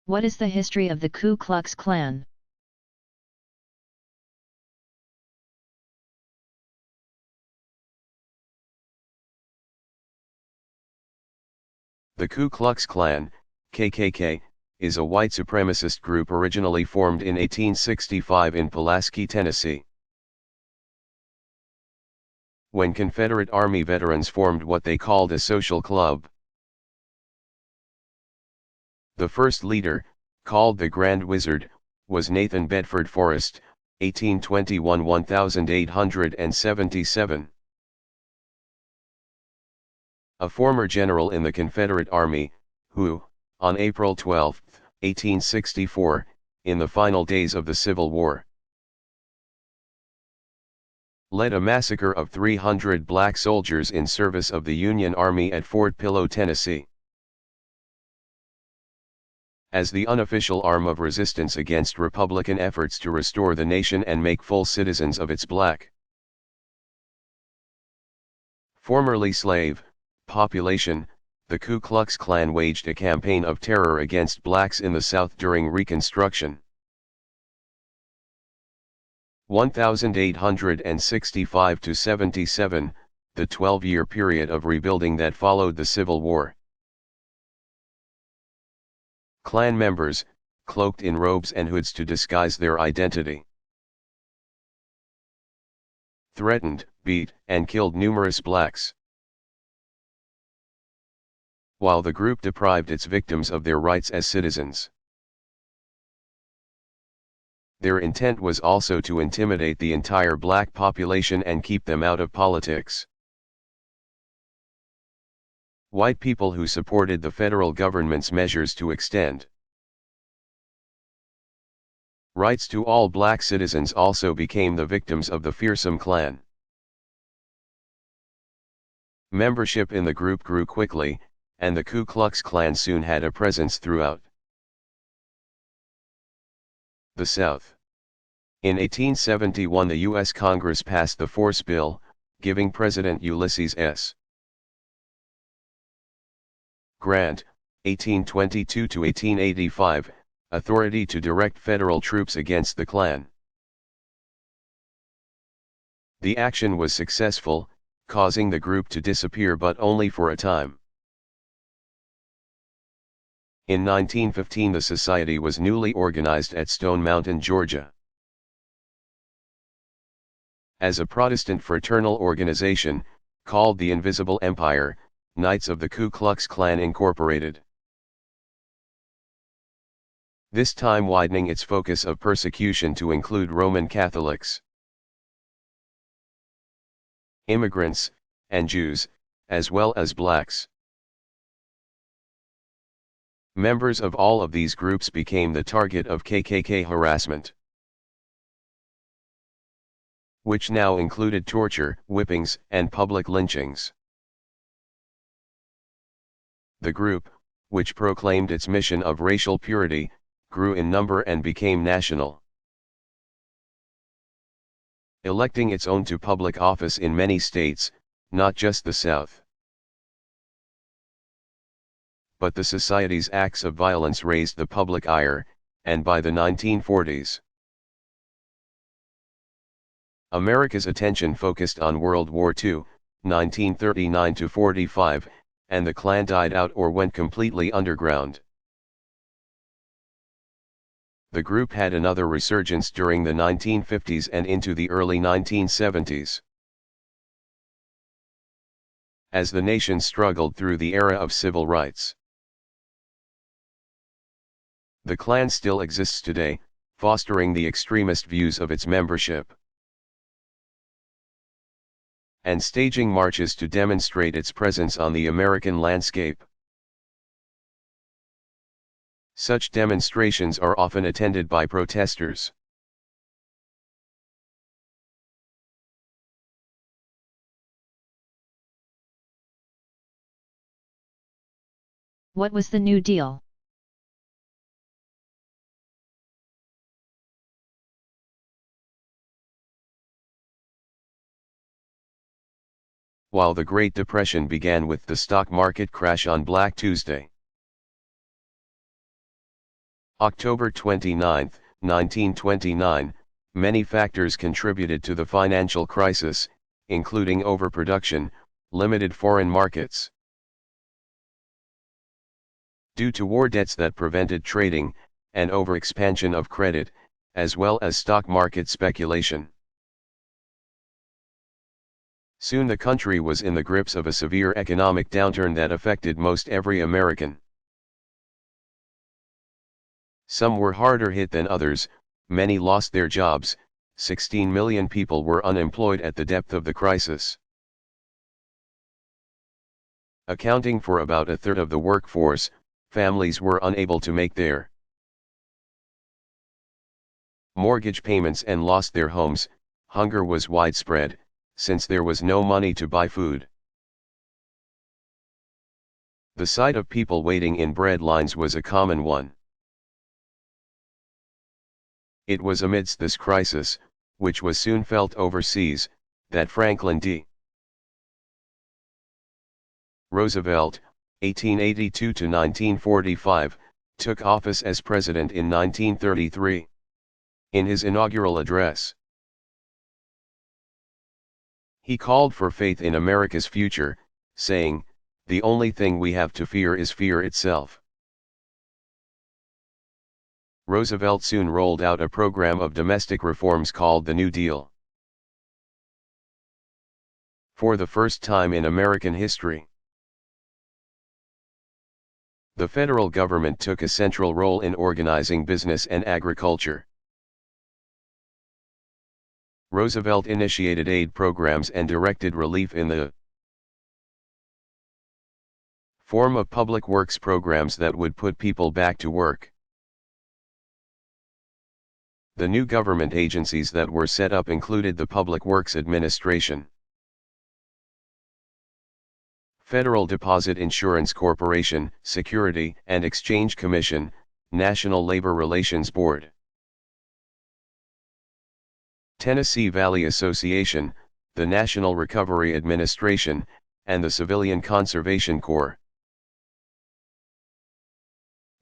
What is the history of the Ku Klux Klan? The Ku Klux Klan, KKK, is a white supremacist group originally formed in 1865 in Pulaski, Tennessee. When Confederate Army veterans formed what they called a social club. The first leader, called the Grand Wizard, was Nathan Bedford Forrest, 1821–1877. A former general in the Confederate Army, who, on April 12, 1864, in the final days of the Civil War, led a massacre of 300 black soldiers in service of the Union Army at Fort Pillow, Tennessee. As the unofficial arm of resistance against Republican efforts to restore the nation and make full citizens of its black, formerly slave, population, the Ku Klux Klan waged a campaign of terror against blacks in the South during Reconstruction. 1865–77, the 12-year period of rebuilding that followed the Civil War. Klan members, cloaked in robes and hoods to disguise their identity, threatened, beat, and killed numerous blacks, while the group deprived its victims of their rights as citizens. Their intent was also to intimidate the entire black population and keep them out of politics. White people who supported the federal government's measures to extend rights to all black citizens also became the victims of the fearsome Klan. Membership in the group grew quickly, and the Ku Klux Klan soon had a presence throughout the South. In 1871 the U.S. Congress passed the Force Bill, giving President Ulysses S. Grant, 1822–1885, authority to direct federal troops against the Klan. The action was successful, causing the group to disappear but only for a time. In 1915 the society was newly organized at Stone Mountain, Georgia, as a Protestant fraternal organization, called the Invisible Empire, Knights of the Ku Klux Klan Incorporated. This time widening its focus of persecution to include Roman Catholics, immigrants, and Jews, as well as blacks. Members of all of these groups became the target of KKK harassment, which now included torture, whippings, and public lynchings. The group, which proclaimed its mission of racial purity, grew in number and became national, electing its own to public office in many states, not just the South. But the society's acts of violence raised the public ire, and by the 1940s, America's attention focused on World War II, 1939–45, and the Klan died out or went completely underground. The group had another resurgence during the 1950s and into the early 1970s. As the nation struggled through the era of civil rights, the Klan still exists today, fostering the extremist views of its membership, and staging marches to demonstrate its presence on the American landscape. Such demonstrations are often attended by protesters. What was the New Deal? While the Great Depression began with the stock market crash on Black Tuesday, October 29, 1929, many factors contributed to the financial crisis, including overproduction, limited foreign markets. Due to war debts that prevented trading, and overexpansion of credit, as well as stock market speculation. Soon the country was in the grips of a severe economic downturn that affected most every American. Some were harder hit than others, many lost their jobs, 16 million people were unemployed at the depth of the crisis. Accounting for about a third of the workforce, families were unable to make their mortgage payments and lost their homes. Hunger was widespread, since there was no money to buy food. The sight of people waiting in bread lines was a common one. It was amidst this crisis, which was soon felt overseas, that Franklin D. Roosevelt, 1882 to 1945, took office as president in 1933. In his inaugural address, he called for faith in America's future, saying, "The only thing we have to fear is fear itself." Roosevelt soon rolled out a program of domestic reforms called the New Deal. For the first time in American history, the federal government took a central role in organizing business and agriculture. Roosevelt initiated aid programs and directed relief in the form of public works programs that would put people back to work. The new government agencies that were set up included the Public Works Administration, Federal Deposit Insurance Corporation, Security and Exchange Commission, National Labor Relations Board, Tennessee Valley Association, the National Recovery Administration, and the Civilian Conservation Corps.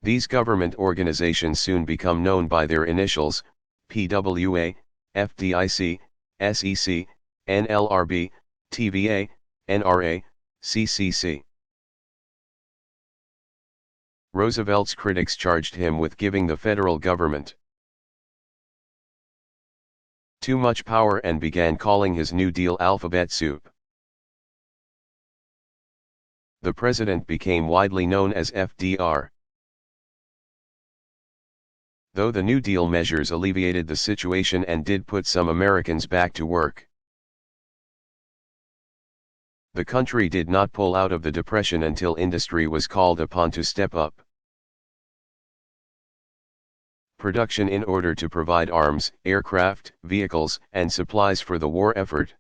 These government organizations soon become known by their initials: PWA, FDIC, SEC, NLRB, TVA, NRA, CCC. Roosevelt's critics charged him with giving the federal government too much power and began calling his New Deal alphabet soup. The president became widely known as FDR. Though the New Deal measures alleviated the situation and did put some Americans back to work, the country did not pull out of the Depression until industry was called upon to step up production in order to provide arms, aircraft, vehicles, and supplies for the war effort.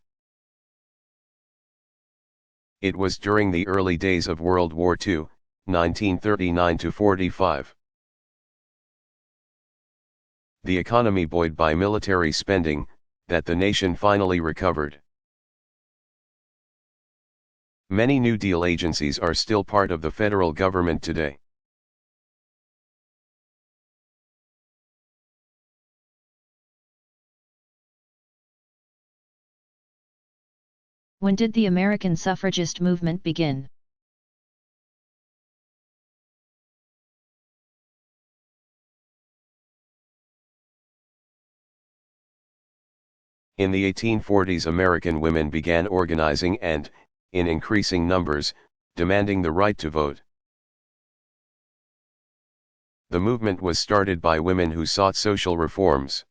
It was during the early days of World War II, 1939 to 45. The economy buoyed by military spending, that the nation finally recovered. Many New Deal agencies are still part of the federal government today. When did the American suffragist movement begin? In the 1840s, American women began organizing and, in increasing numbers, demanding the right to vote. The movement was started by women who sought social reforms,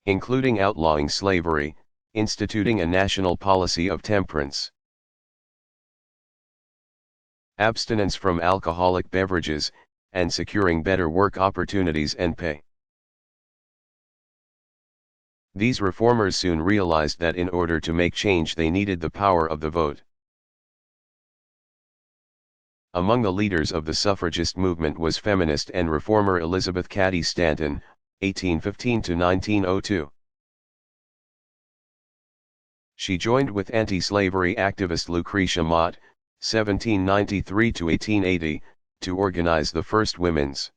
including outlawing slavery, instituting a national policy of temperance, abstinence from alcoholic beverages, and securing better work opportunities and pay. These reformers soon realized that in order to make change they needed the power of the vote. Among the leaders of the suffragist movement was feminist and reformer Elizabeth Cady Stanton, 1815 to 1902. She joined with anti-slavery activist Lucretia Mott, 1793 to 1880, to organize the first women's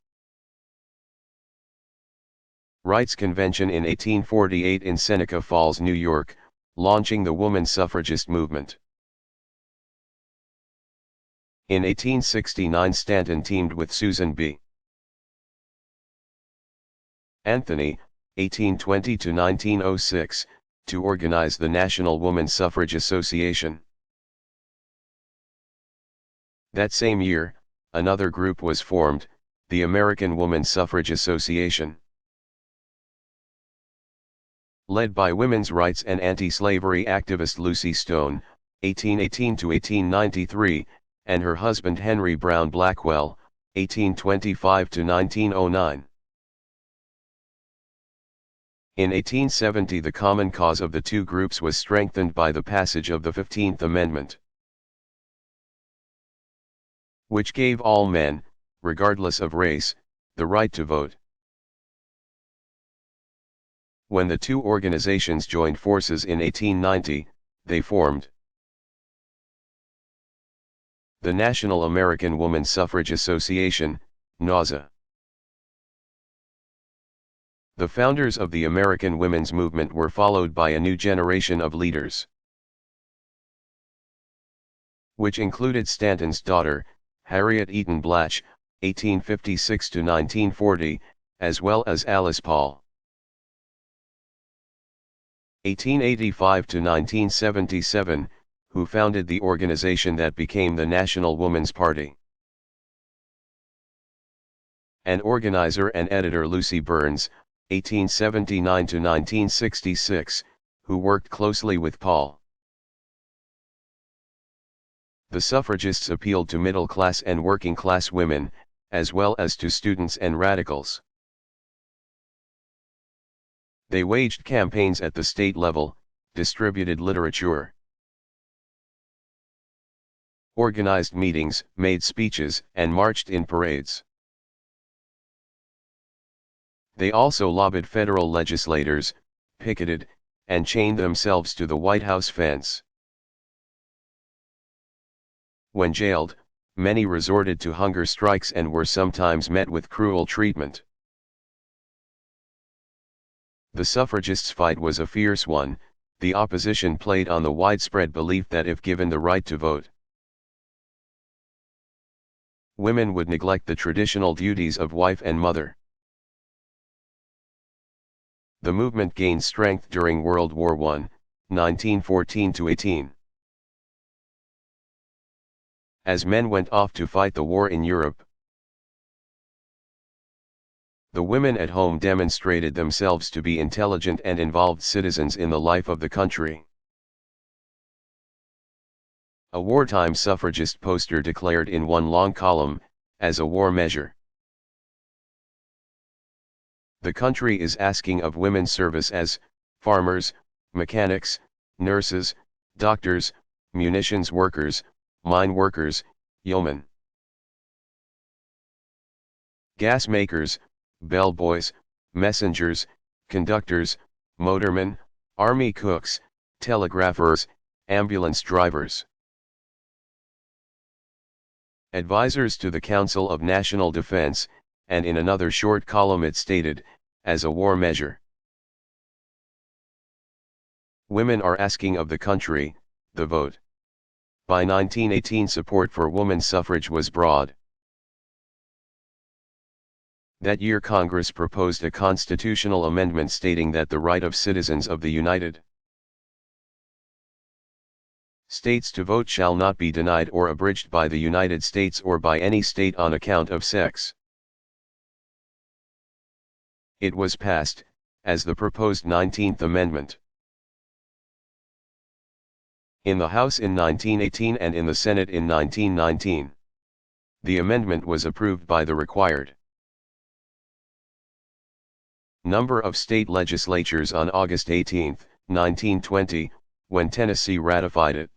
rights convention in 1848 in Seneca Falls, New York, launching the woman suffragist movement. In 1869 Stanton teamed with Susan B. Anthony, 1820–1906, to organize the National Woman Suffrage Association. That same year, another group was formed, the American Woman Suffrage Association. Led by women's rights and anti-slavery activist Lucy Stone, 1818–1893, and her husband Henry Brown Blackwell, 1825–1909. In 1870 the common cause of the two groups was strengthened by the passage of the 15th Amendment, which gave all men, regardless of race, the right to vote. When the two organizations joined forces in 1890, they formed the National American Woman Suffrage Association, NAWSA. The founders of the American women's movement were followed by a new generation of leaders, which included Stanton's daughter, Harriet Eaton Blatch, 1856–1940, as well as Alice Paul, 1885–1977, who founded the organization that became the National Woman's Party. An organizer and editor Lucy Burns, 1879–1966, who worked closely with Paul. The suffragists appealed to middle-class and working-class women, as well as to students and radicals. They waged campaigns at the state level, distributed literature, organized meetings, made speeches, and marched in parades. They also lobbied federal legislators, picketed, and chained themselves to the White House fence. When jailed, many resorted to hunger strikes and were sometimes met with cruel treatment. The suffragists' fight was a fierce one. The opposition played on the widespread belief that if given the right to vote, women would neglect the traditional duties of wife and mother. The movement gained strength during World War I, 1914–18. As men went off to fight the war in Europe, the women at home demonstrated themselves to be intelligent and involved citizens in the life of the country. A wartime suffragist poster declared in one long column, as a war measure, "The country is asking of women service as farmers, mechanics, nurses, doctors, munitions workers, mine workers, yeomen, gas makers, bellboys, messengers, conductors, motormen, army cooks, telegraphers, ambulance drivers, advisors to the Council of National Defense," and in another short column it stated, "as a war measure. Women are asking of the country, the vote." By 1918 support for woman suffrage was broad. That year Congress proposed a constitutional amendment stating that the right of citizens of the United States to vote shall not be denied or abridged by the United States or by any state on account of sex. It was passed, as the proposed 19th Amendment, in the House in 1918 and in the Senate in 1919. The amendment was approved by the required number of state legislatures on August 18, 1920, when Tennessee ratified it.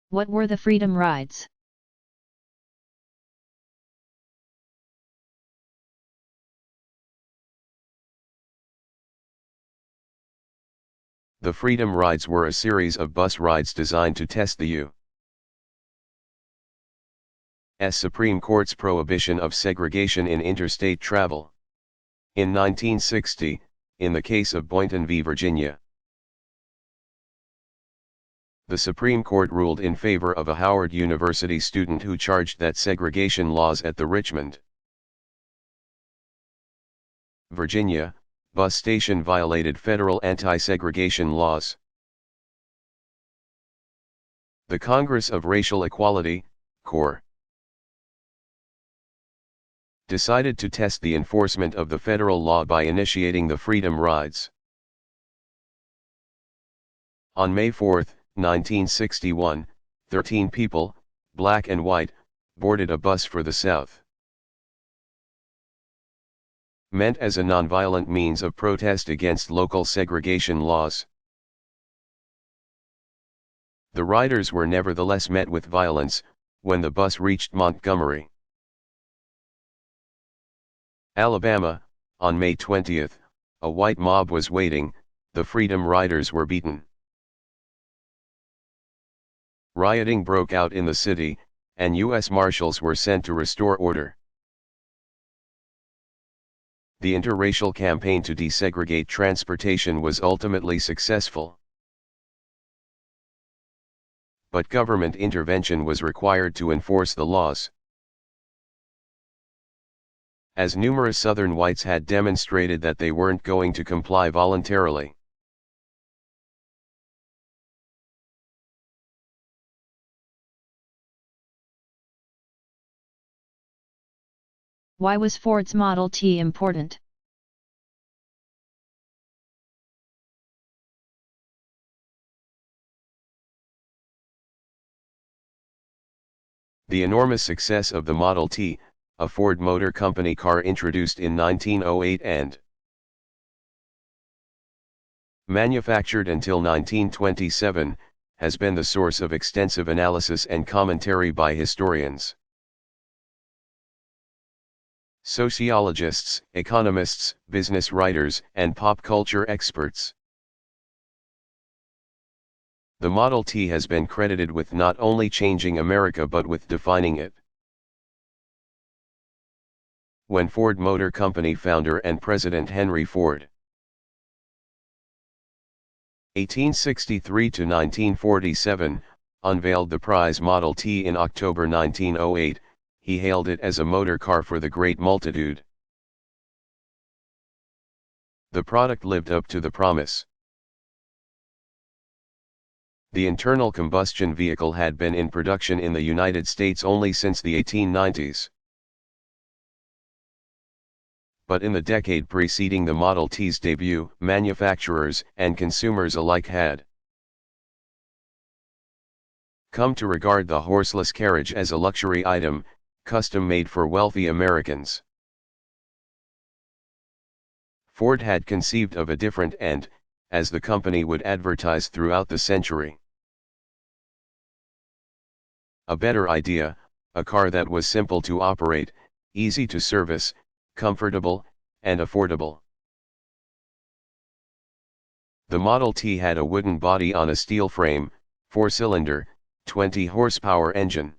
What were the freedom rides? The Freedom Rides were a series of bus rides designed to test the U.S. Supreme Court's prohibition of segregation in interstate travel. In 1960, in the case of Boynton v. Virginia, the Supreme Court ruled in favor of a Howard University student who charged that segregation laws at the Richmond, Virginia, bus station violated federal anti-segregation laws. The Congress of Racial Equality, CORE, decided to test the enforcement of the federal law by initiating the Freedom Rides. On May 4, 1961, 13 people, black and white, boarded a bus for the South. Meant as a nonviolent means of protest against local segregation laws. The riders were nevertheless met with violence when the bus reached Montgomery, Alabama. On May 20, a white mob was waiting, the Freedom Riders were beaten. Rioting broke out in the city, and U.S. Marshals were sent to restore order. The interracial campaign to desegregate transportation was ultimately successful. But government intervention was required to enforce the laws, as numerous Southern whites had demonstrated that they weren't going to comply voluntarily. Why was Ford's Model T important? The enormous success of the Model T, a Ford Motor Company car introduced in 1908 and manufactured until 1927, has been the source of extensive analysis and commentary by historians, sociologists, economists, business writers, and pop culture experts. The Model T has been credited with not only changing America but with defining it. When Ford Motor Company founder and President Henry Ford, 1863 to 1947, unveiled the prize Model T in October 1908, he hailed it as a motor car for the great multitude. The product lived up to the promise. The internal combustion vehicle had been in production in the United States only since the 1890s. But in the decade preceding the Model T's debut, manufacturers and consumers alike had come to regard the horseless carriage as a luxury item, custom-made for wealthy Americans. Ford had conceived of a different and, as the company would advertise throughout the century, a better idea, a car that was simple to operate, easy to service, comfortable, and affordable. The Model T had a wooden body on a steel frame, 4-cylinder, 20-horsepower engine.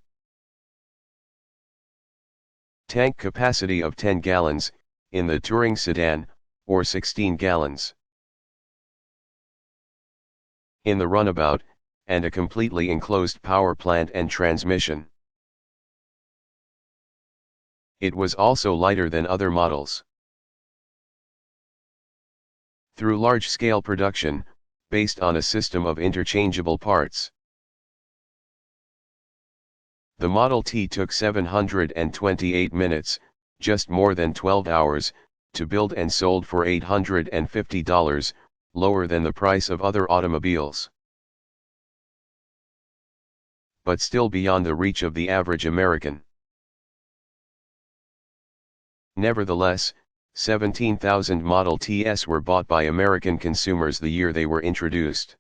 Tank capacity of 10 gallons, in the touring sedan, or 16 gallons. In the runabout, and a completely enclosed power plant and transmission. It was also lighter than other models. Through large-scale production, based on a system of interchangeable parts, the Model T took 728 minutes, just more than 12 hours, to build and sold for $850, lower than the price of other automobiles, but still beyond the reach of the average American. Nevertheless, 17,000 Model Ts were bought by American consumers the year they were introduced.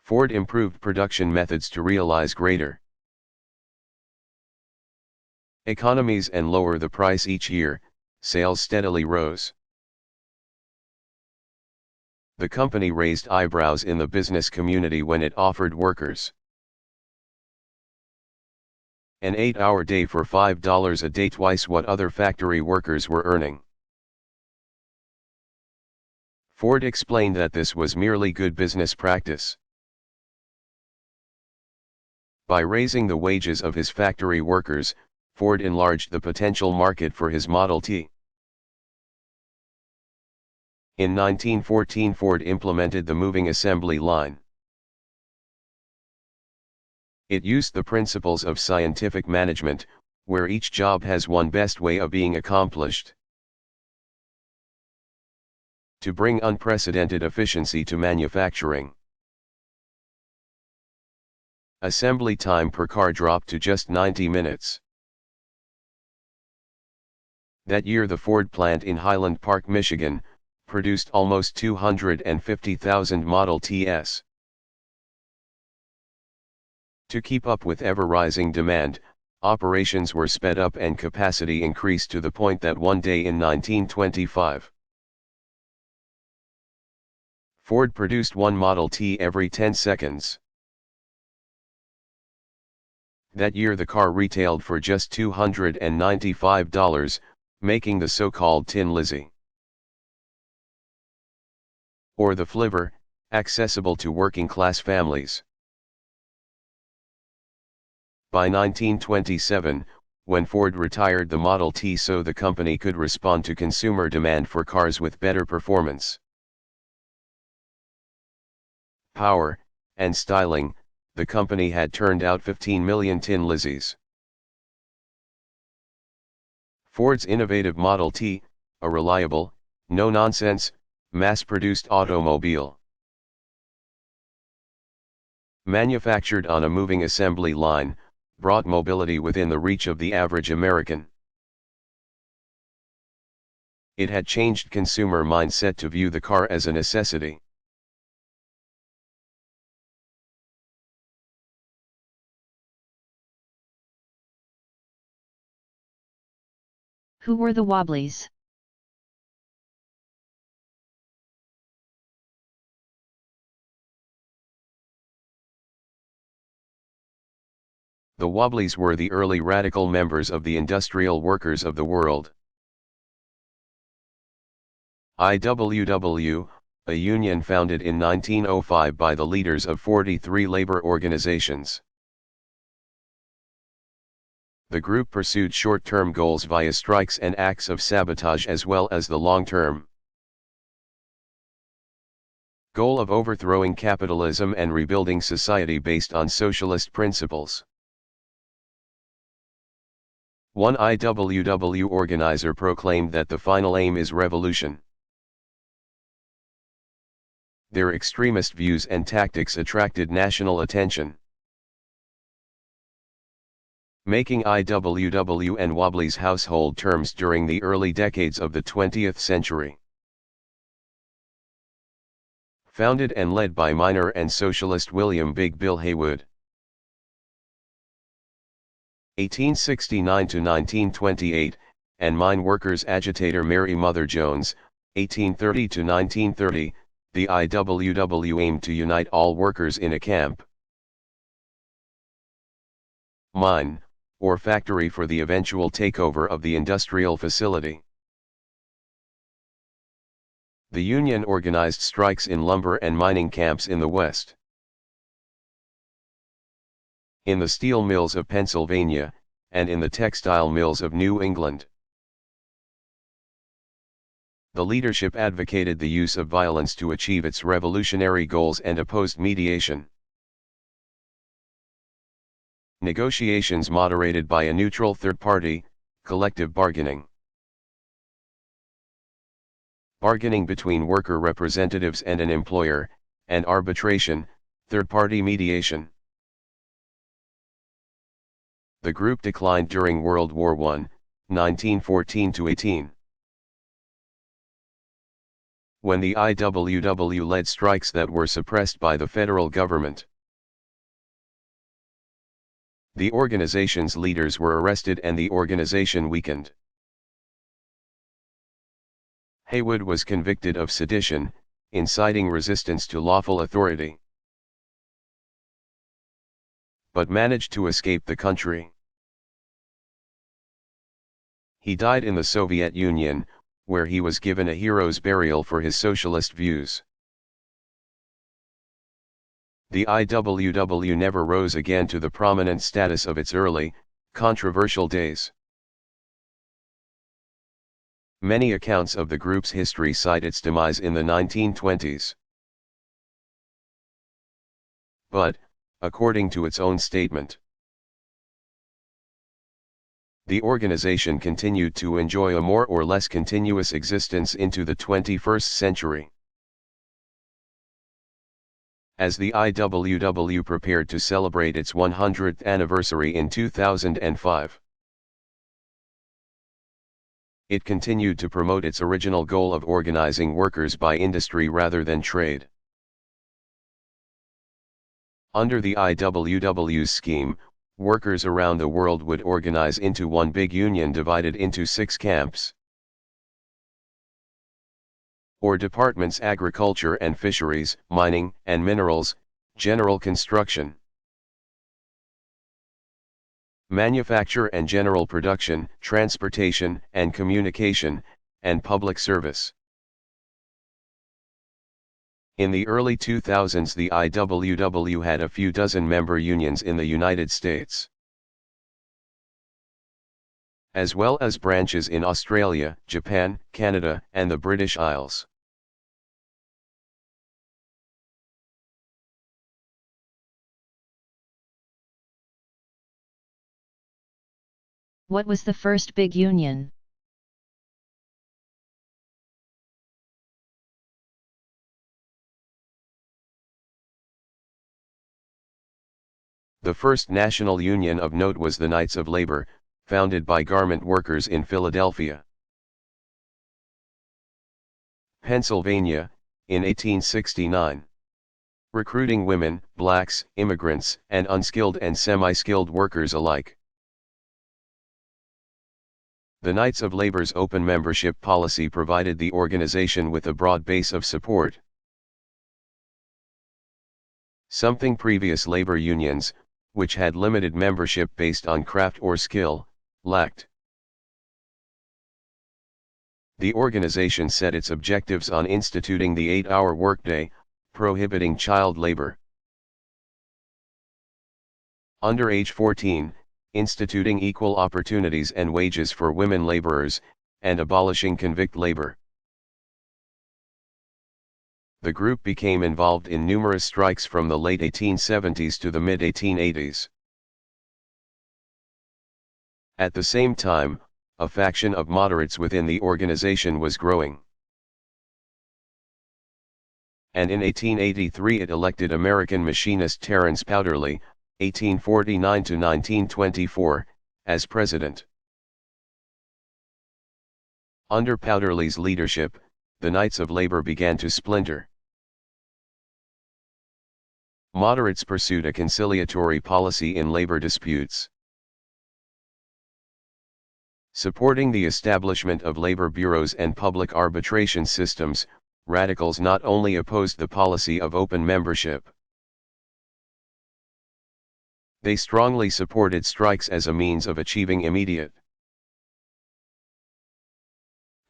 Ford improved production methods to realize greater economies and lower the price each year. Sales steadily rose. The company raised eyebrows in the business community when it offered workers an 8-hour day for $5 a day, twice what other factory workers were earning. Ford explained that this was merely good business practice. By raising the wages of his factory workers, Ford enlarged the potential market for his Model T. In 1914, Ford implemented the moving assembly line. It used the principles of scientific management, where each job has one best way of being accomplished, to bring unprecedented efficiency to manufacturing. Assembly time per car dropped to just 90 minutes. That year the Ford plant in Highland Park, Michigan, produced almost 250,000 Model Ts. To keep up with ever-rising demand, operations were sped up and capacity increased to the point that one day in 1925, Ford produced one Model T every 10 seconds. That year the car retailed for just $295, making the so-called Tin Lizzie, or the Flivver, accessible to working-class families. By 1927, when Ford retired the Model T so the company could respond to consumer demand for cars with better performance, power, and styling, the company had turned out 15 million Tin Lizzies. Ford's innovative Model T, a reliable, no-nonsense, mass-produced automobile, manufactured on a moving assembly line, brought mobility within the reach of the average American. It had changed consumer mindset to view the car as a necessity. Who were the Wobblies? The Wobblies were the early radical members of the industrial workers of the world. IWW, a union founded in 1905 by the leaders of 43 labor organizations. The group pursued short-term goals via strikes and acts of sabotage as well as the long-term goal of overthrowing capitalism and rebuilding society based on socialist principles. One IWW organizer proclaimed that the final aim is revolution. Their extremist views and tactics attracted national attention, making IWW and Wobblies household terms during the early decades of the 20th century. Founded and led by miner and socialist William Big Bill Haywood. 1869 to 1928, and mine workers agitator Mary Mother Jones, 1830 to 1930, the IWW aimed to unite all workers in a camp, mine, or factory for the eventual takeover of the industrial facility. The Union organized strikes in lumber and mining camps in the West, in the steel mills of Pennsylvania, and in the textile mills of New England. The leadership advocated the use of violence to achieve its revolutionary goals and opposed mediation. Negotiations moderated by a neutral third party, collective bargaining. Bargaining between worker representatives and an employer, and arbitration, third-party mediation. The group declined during World War I, 1914-18. When the IWW led strikes that were suppressed by the federal government. The organization's leaders were arrested and the organization weakened. Haywood was convicted of sedition, inciting resistance to lawful authority, but managed to escape the country. He died in the Soviet Union, where he was given a hero's burial for his socialist views. The IWW never rose again to the prominent status of its early, controversial days. Many accounts of the group's history cite its demise in the 1920s. But, according to its own statement, the organization continued to enjoy a more or less continuous existence into the 21st century. As the IWW prepared to celebrate its 100th anniversary in 2005, it continued to promote its original goal of organizing workers by industry rather than trade. Under the IWW's scheme, workers around the world would organize into one big union divided into 6 camps or departments: agriculture and fisheries, mining and minerals, general construction, manufacture and general production, transportation and communication, and public service. In the early 2000s, the IWW had a few dozen member unions in the United States, as well as branches in Australia, Japan, Canada, and the British Isles. What was the first big union? The first national union of note was the Knights of Labor, founded by garment workers in Philadelphia, Pennsylvania, in 1869. Recruiting women, blacks, immigrants, and unskilled and semi-skilled workers alike. The Knights of Labor's open membership policy provided the organization with a broad base of support, something previous labor unions, which had limited membership based on craft or skill, lacked. The organization set its objectives on instituting the 8-hour workday, prohibiting child labor under age 14, instituting equal opportunities and wages for women laborers, and abolishing convict labor. The group became involved in numerous strikes from the late 1870s to the mid-1880s. At the same time, a faction of moderates within the organization was growing, and in 1883 it elected American machinist Terence Powderly, 1849 to 1924, as president. Under Powderly's leadership, the Knights of Labor began to splinter. Moderates pursued a conciliatory policy in labor disputes, supporting the establishment of labor bureaus and public arbitration systems. Radicals not only opposed the policy of open membership, they strongly supported strikes as a means of achieving immediate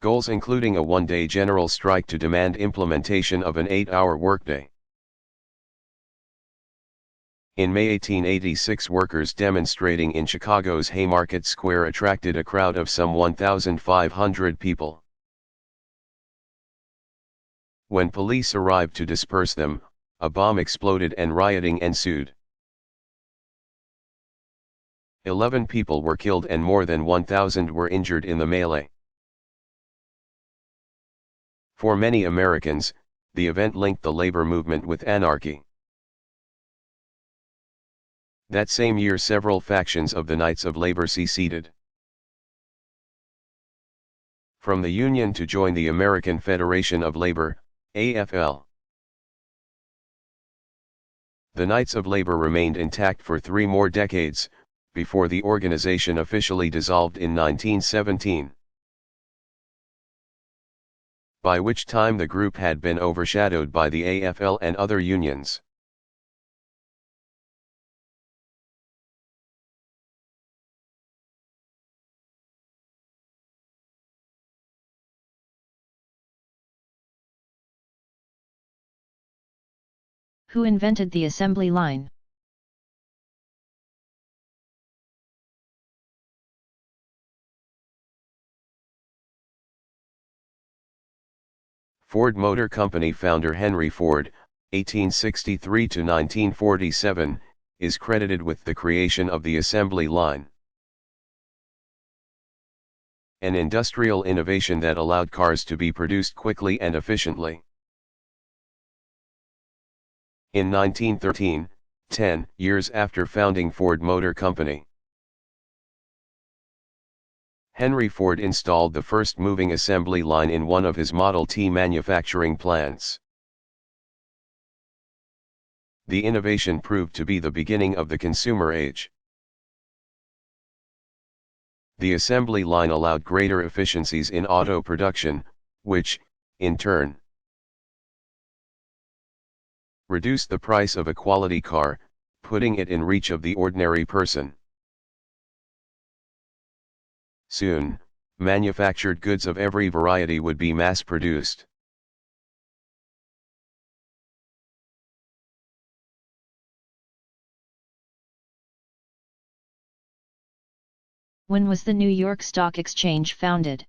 goals, including a one-day general strike to demand implementation of an 8-hour workday. In May 1886, workers demonstrating in Chicago's Haymarket Square attracted a crowd of some 1,500 people. When police arrived to disperse them, a bomb exploded and rioting ensued. 11 people were killed and more than 1,000 were injured in the melee. For many Americans, the event linked the labor movement with anarchy. That same year, several factions of the Knights of Labor seceded from the Union to join the American Federation of Labor, AFL. The Knights of Labor remained intact for 3 more decades, before the organization officially dissolved in 1917. by which time the group had been overshadowed by the AFL and other unions. Who invented the assembly line? Ford Motor Company founder Henry Ford, 1863 to 1947, is credited with the creation of the assembly line, an industrial innovation that allowed cars to be produced quickly and efficiently. In 1913, 10 years after founding Ford Motor Company, Henry Ford installed the first moving assembly line in one of his Model T manufacturing plants. The innovation proved to be the beginning of the consumer age. The assembly line allowed greater efficiencies in auto production, which, in turn, reduced the price of a quality car, putting it in reach of the ordinary person. Soon, manufactured goods of every variety would be mass-produced. When was the New York Stock Exchange founded?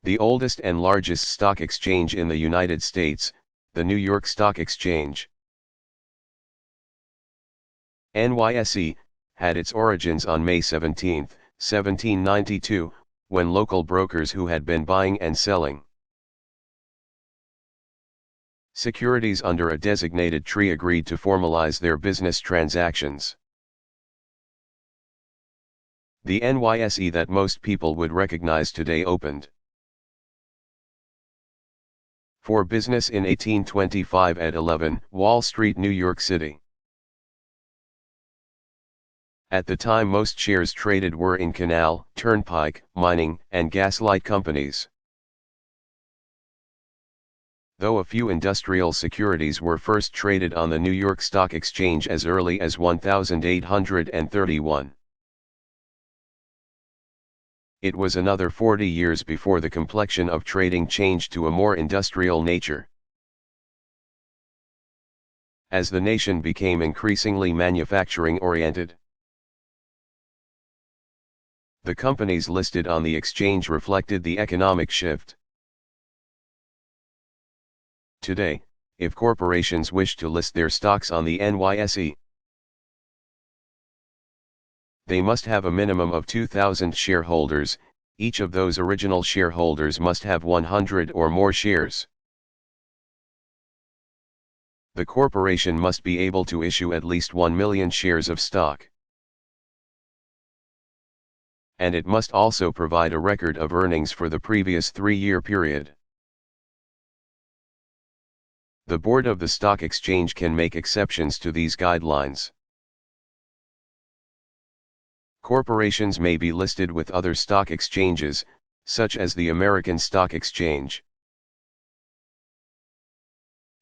The oldest and largest stock exchange in the United States, the New York Stock Exchange, NYSE, had its origins on May 17, 1792, when local brokers who had been buying and selling securities under a designated tree agreed to formalize their business transactions. The NYSE that most people would recognize today opened for business in 1825 at 11 Wall Street, New York City. At the time most shares traded were in canal, turnpike, mining, and gaslight companies. Though a few industrial securities were first traded on the New York Stock Exchange as early as 1831. It was another 40 years before the complexion of trading changed to a more industrial nature. As the nation became increasingly manufacturing-oriented, the companies listed on the exchange reflected the economic shift. Today, if corporations wish to list their stocks on the NYSE, they must have a minimum of 2,000 shareholders. Each of those original shareholders must have 100 or more shares. The corporation must be able to issue at least 1 million shares of stock. And it must also provide a record of earnings for the previous 3-year period. The board of the stock exchange can make exceptions to these guidelines. Corporations may be listed with other stock exchanges, such as the American Stock Exchange.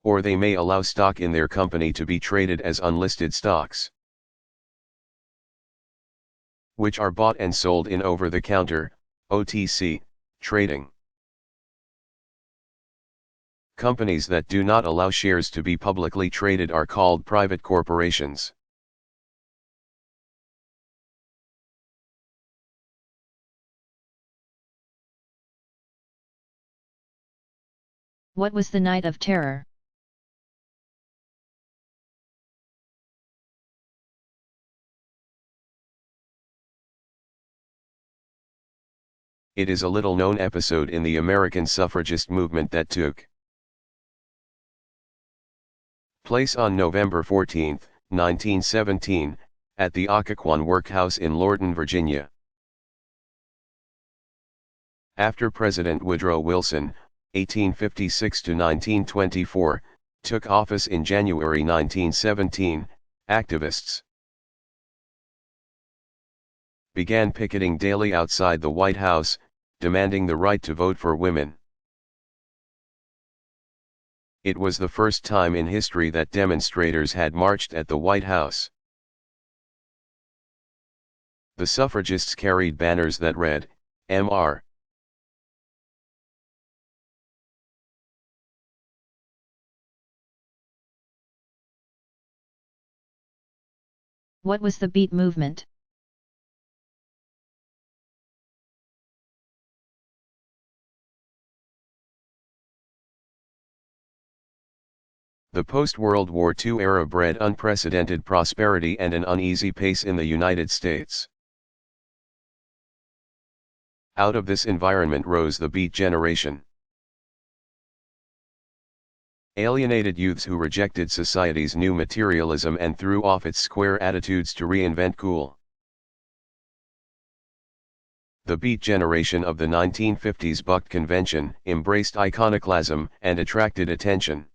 Or they may allow stock in their company to be traded as unlisted stocks, which are bought and sold in over-the-counter, OTC, trading. Companies that do not allow shares to be publicly traded are called private corporations. What was the Night of Terror? It is a little-known episode in the American suffragist movement that took place on November 14, 1917, at the Occoquan Workhouse in Lorton, Virginia. After President Woodrow Wilson, 1856 to 1924, took office in January 1917, Activists began picketing daily outside the White House, demanding the right to vote for women. It was the first time in history that demonstrators had marched at the White House. The suffragists carried banners that read, "Mr. What was the Beat movement? The post-World War II era bred unprecedented prosperity and an uneasy pace in the United States. Out of this environment rose the Beat generation. Alienated youths who rejected society's new materialism and threw off its square attitudes to reinvent cool. The Beat generation of the 1950s bucked convention, embraced iconoclasm, and attracted attention.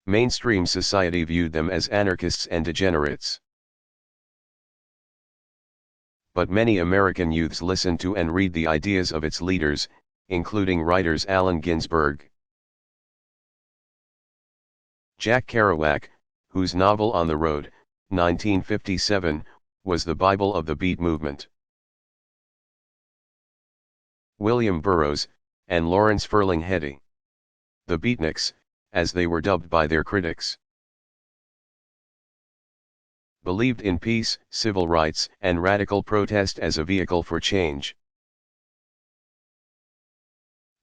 Mainstream society viewed them as anarchists and degenerates. But many American youths listened to and read the ideas of its leaders, including writers Allen Ginsberg, Jack Kerouac, whose novel On the Road, 1957, was the Bible of the Beat movement, William Burroughs, and Lawrence Ferlinghetti, the Beatniks, as they were dubbed by their critics, believed in peace, civil rights, and radical protest as a vehicle for change.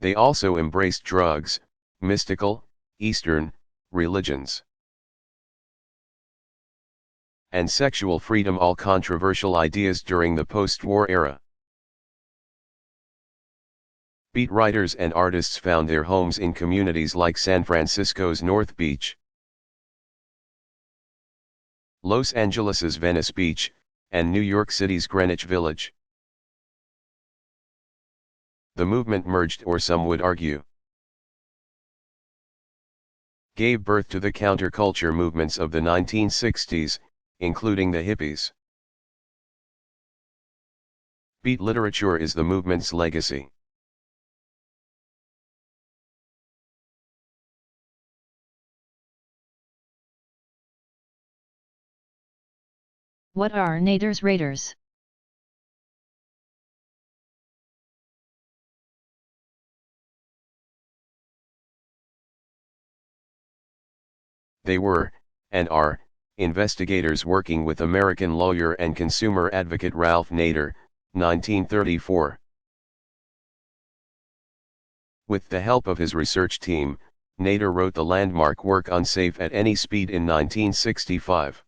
They also embraced drugs, mystical, Eastern, religions, and sexual freedom, all controversial ideas during the post-war era. Beat writers and artists found their homes in communities like San Francisco's North Beach, Los Angeles's Venice Beach, and New York City's Greenwich Village. The movement merged, or some would argue, gave birth to the counterculture movements of the 1960s, including the hippies. Beat literature is the movement's legacy. What are Nader's Raiders? They were, and are, investigators working with American lawyer and consumer advocate Ralph Nader, 1934. With the help of his research team, Nader wrote the landmark work Unsafe at Any Speed in 1965.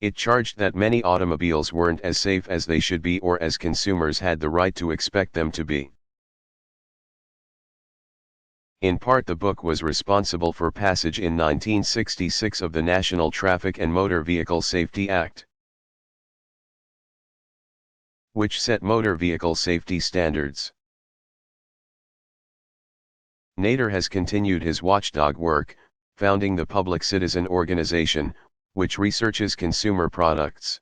It charged that many automobiles weren't as safe as they should be or as consumers had the right to expect them to be. In part, the book was responsible for passage in 1966 of the National Traffic and Motor Vehicle Safety Act, which set motor vehicle safety standards. Nader has continued his watchdog work, founding the Public Citizen Organization, which researches consumer products,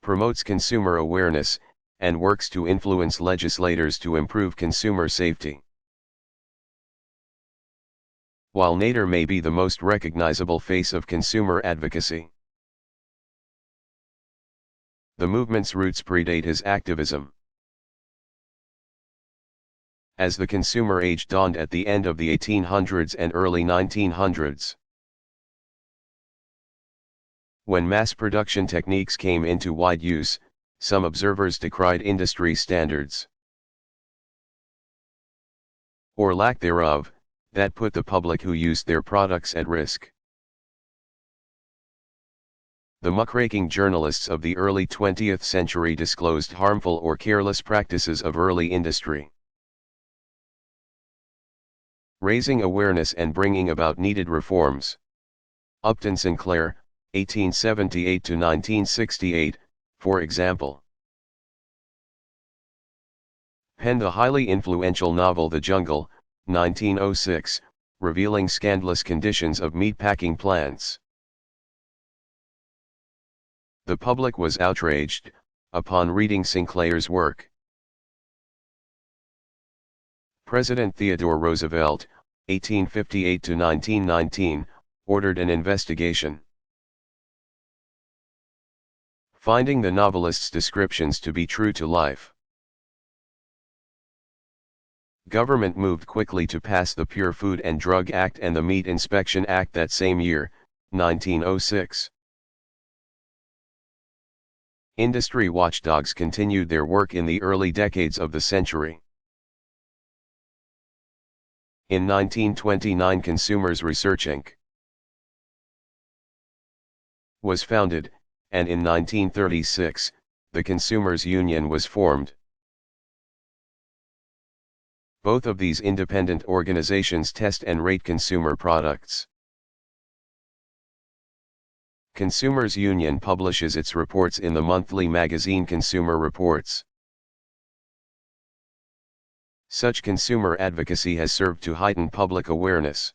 promotes consumer awareness, and works to influence legislators to improve consumer safety. While Nader may be the most recognizable face of consumer advocacy, the movement's roots predate his activism. As the consumer age dawned at the end of the 1800s and early 1900s, when mass production techniques came into wide use, some observers decried industry standards, or lack thereof, that put the public who used their products at risk. The muckraking journalists of the early 20th century disclosed harmful or careless practices of early industry, raising awareness and bringing about needed reforms. Upton Sinclair, 1878 to 1968, for example, penned the highly influential novel The Jungle, 1906, revealing scandalous conditions of meatpacking plants. The public was outraged upon reading Sinclair's work. President Theodore Roosevelt, 1858 to 1919, ordered an investigation. Finding the novelist's descriptions to be true to life, government moved quickly to pass the Pure Food and Drug Act and the Meat Inspection Act that same year, 1906. Industry watchdogs continued their work in the early decades of the century. In 1929, Consumers Research Inc. was founded, and in 1936, the Consumers Union was formed. Both of these independent organizations test and rate consumer products. Consumers Union publishes its reports in the monthly magazine Consumer Reports. Such consumer advocacy has served to heighten public awareness,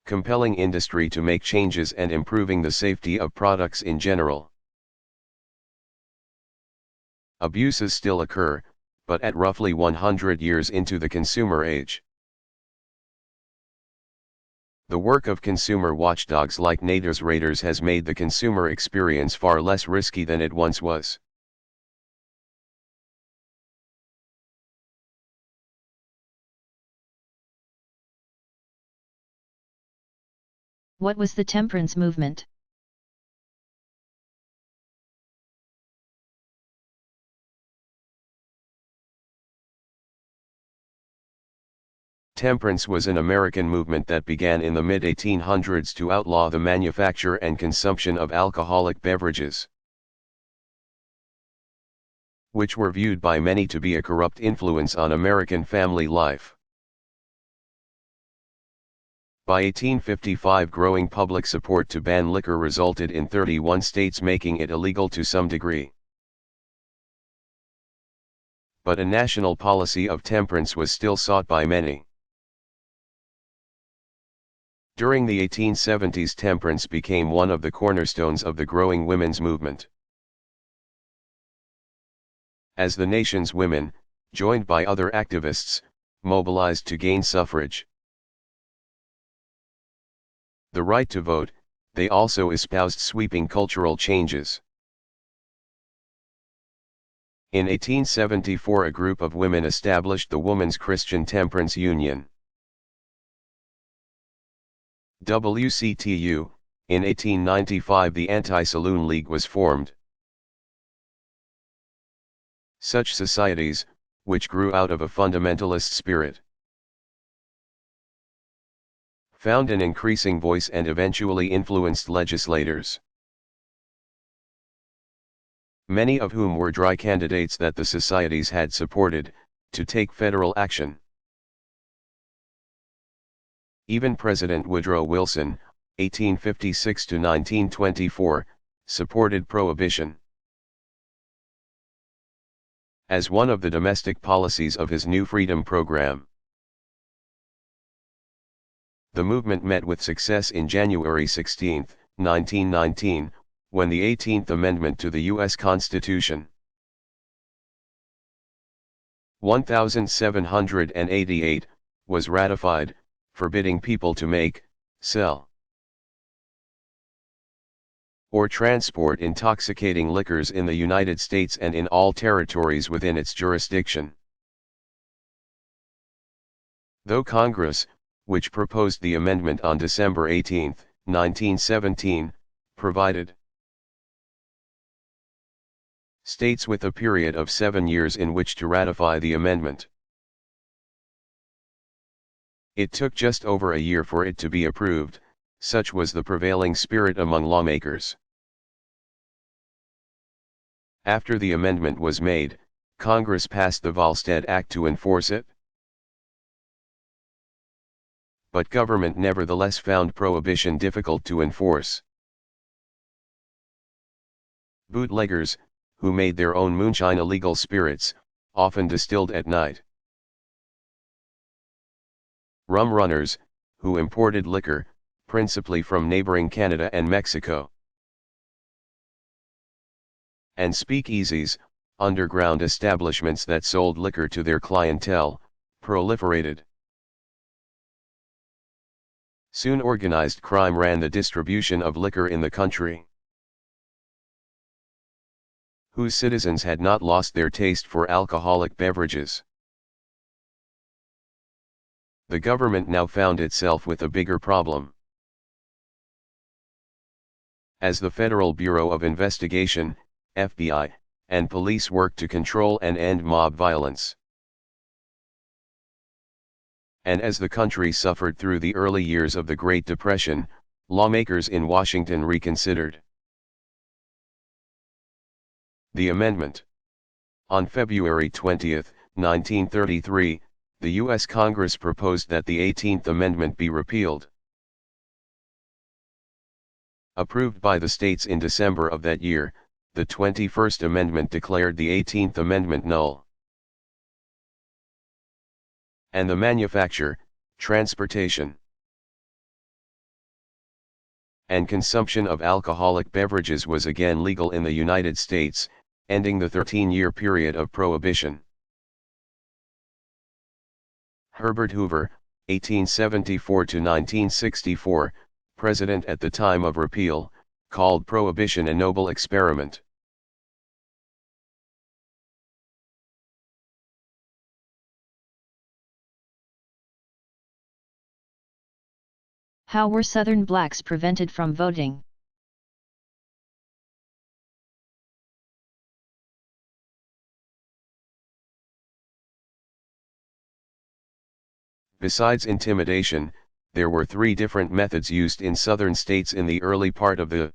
compelling industry to make changes and improving the safety of products in general. Abuses still occur, but at roughly 100 years into the consumer age. The work of consumer watchdogs like NATO's Raiders has made the consumer experience far less risky than it once was. What was the temperance movement? Temperance was an American movement that began in the mid-1800s to outlaw the manufacture and consumption of alcoholic beverages, which were viewed by many to be a corrupt influence on American family life. By 1855, growing public support to ban liquor resulted in 31 states making it illegal to some degree. But a national policy of temperance was still sought by many. During the 1870s, temperance became one of the cornerstones of the growing women's movement. As the nation's women, joined by other activists, mobilized to gain suffrage, the right to vote, they also espoused sweeping cultural changes. In 1874, a group of women established the Woman's Christian Temperance Union, WCTU. In 1895, the Anti-Saloon League was formed. Such societies, which grew out of a fundamentalist spirit, found an increasing voice and eventually influenced legislators, many of whom were dry candidates that the societies had supported, to take federal action. Even President Woodrow Wilson, 1856 to 1924, supported prohibition as one of the domestic policies of his New Freedom program. The movement met with success in January 16, 1919, when the 18th Amendment to the U.S. Constitution, 1788, was ratified, forbidding people to make, sell, or transport intoxicating liquors in the United States and in all territories within its jurisdiction. Though Congress, which proposed the amendment on December 18, 1917, provided states with a period of 7 years in which to ratify the amendment, it took just over a year for it to be approved. Such was the prevailing spirit among lawmakers. After the amendment was made, Congress passed the Volstead Act to enforce it. But government nevertheless found prohibition difficult to enforce. Bootleggers, who made their own moonshine, illegal spirits, often distilled at night, rum runners, who imported liquor, principally from neighboring Canada and Mexico. And speakeasies, underground establishments that sold liquor to their clientele, proliferated. Soon organized crime ran the distribution of liquor in the country, whose citizens had not lost their taste for alcoholic beverages. The government now found itself with a bigger problem. As the Federal Bureau of Investigation, FBI, and police worked to control and end mob violence, and as the country suffered through the early years of the Great Depression, lawmakers in Washington reconsidered the amendment. On February 20, 1933, the U.S. Congress proposed that the 18th Amendment be repealed. Approved by the states in December of that year, the 21st Amendment declared the 18th Amendment null, and the manufacture, transportation, and consumption of alcoholic beverages was again legal in the United States, ending the 13-year period of prohibition. Herbert Hoover, 1874 to 1964, president at the time of repeal, called prohibition a noble experiment. How were Southern blacks prevented from voting? Besides intimidation, there were three different methods used in Southern states in the early part of the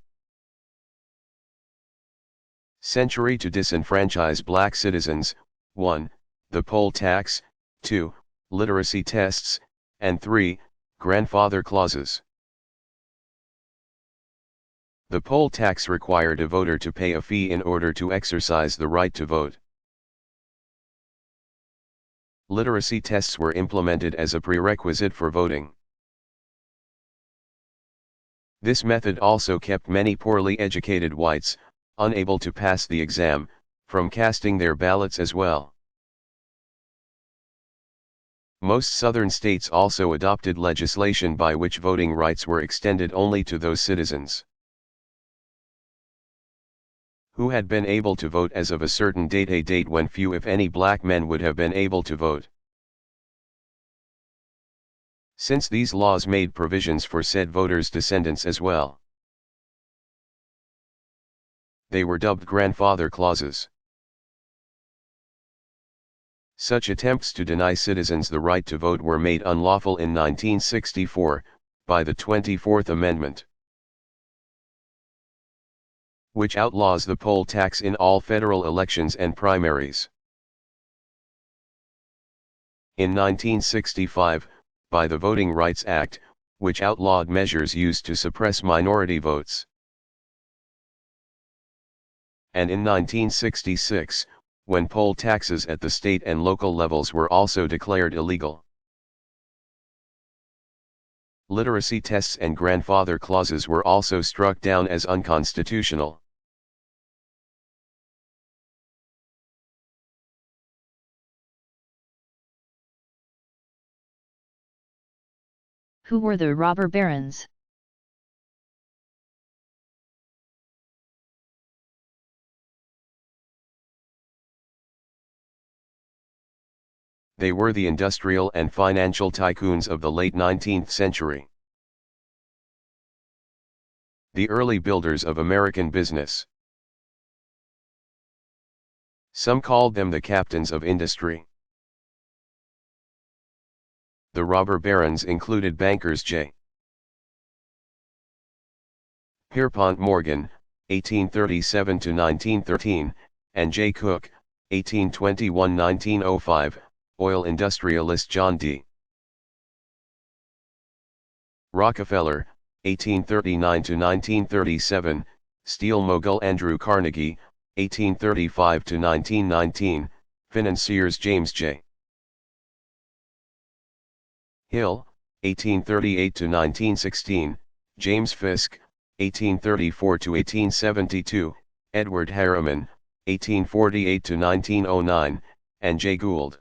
century to disenfranchise black citizens: 1. The poll tax, 2. Literacy tests, and 3. Grandfather clauses. The poll tax required a voter to pay a fee in order to exercise the right to vote. Literacy tests were implemented as a prerequisite for voting. This method also kept many poorly educated whites, unable to pass the exam, from casting their ballots as well. Most Southern states also adopted legislation by which voting rights were extended only to those citizens who had been able to vote as of a certain date, a date when few if any black men would have been able to vote. Since these laws made provisions for said voters' descendants as well, they were dubbed grandfather clauses. Such attempts to deny citizens the right to vote were made unlawful in 1964, by the 24th Amendment, which outlaws the poll tax in all federal elections and primaries. In 1965, by the Voting Rights Act, which outlawed measures used to suppress minority votes. And in 1966, when poll taxes at the state and local levels were also declared illegal. Literacy tests and grandfather clauses were also struck down as unconstitutional. Who were the robber barons? They were the industrial and financial tycoons of the late 19th century. The early builders of American business. Some called them the captains of industry. The robber barons included bankers J. Pierpont Morgan, 1837 to 1913, and J. Cook, 1821-1905, oil industrialist John D. Rockefeller, 1839 to 1937, steel mogul Andrew Carnegie, 1835 to 1919, financiers James J. Hill, 1838 to 1916, James Fisk, 1834 to 1872, Edward Harriman, 1848 to 1909, and J. Gould,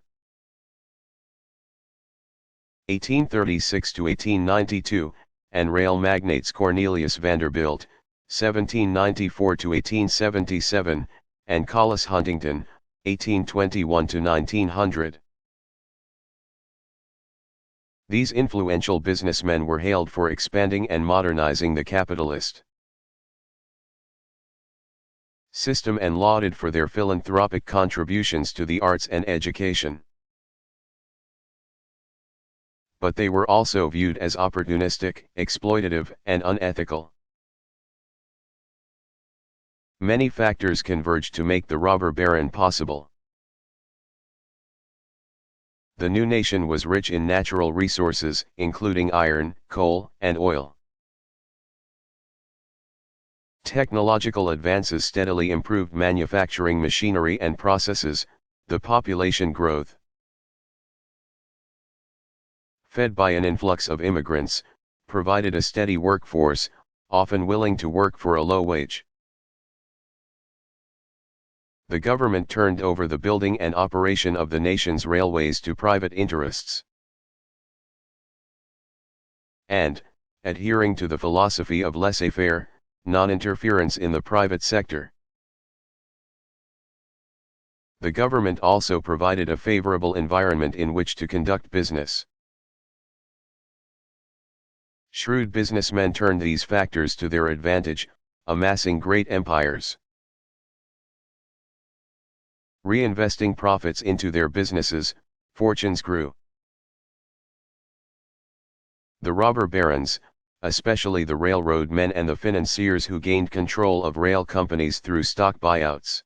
1836 to 1892, and rail magnates Cornelius Vanderbilt, 1794 to 1877, and Collis Huntington, 1821 to 1900. These influential businessmen were hailed for expanding and modernizing the capitalist system and lauded for their philanthropic contributions to the arts and education. But they were also viewed as opportunistic, exploitative, and unethical. Many factors converged to make the robber baron possible. The new nation was rich in natural resources, including iron, coal, and oil. Technological advances steadily improved manufacturing machinery and processes. The population growth, fed by an influx of immigrants, provided a steady workforce, often willing to work for a low wage. The government turned over the building and operation of the nation's railways to private interests. And, adhering to the philosophy of laissez-faire, non-interference in the private sector, the government also provided a favorable environment in which to conduct business. Shrewd businessmen turned these factors to their advantage, amassing great empires. Reinvesting profits into their businesses, fortunes grew. The robber barons, especially the railroad men and the financiers who gained control of rail companies through stock buyouts,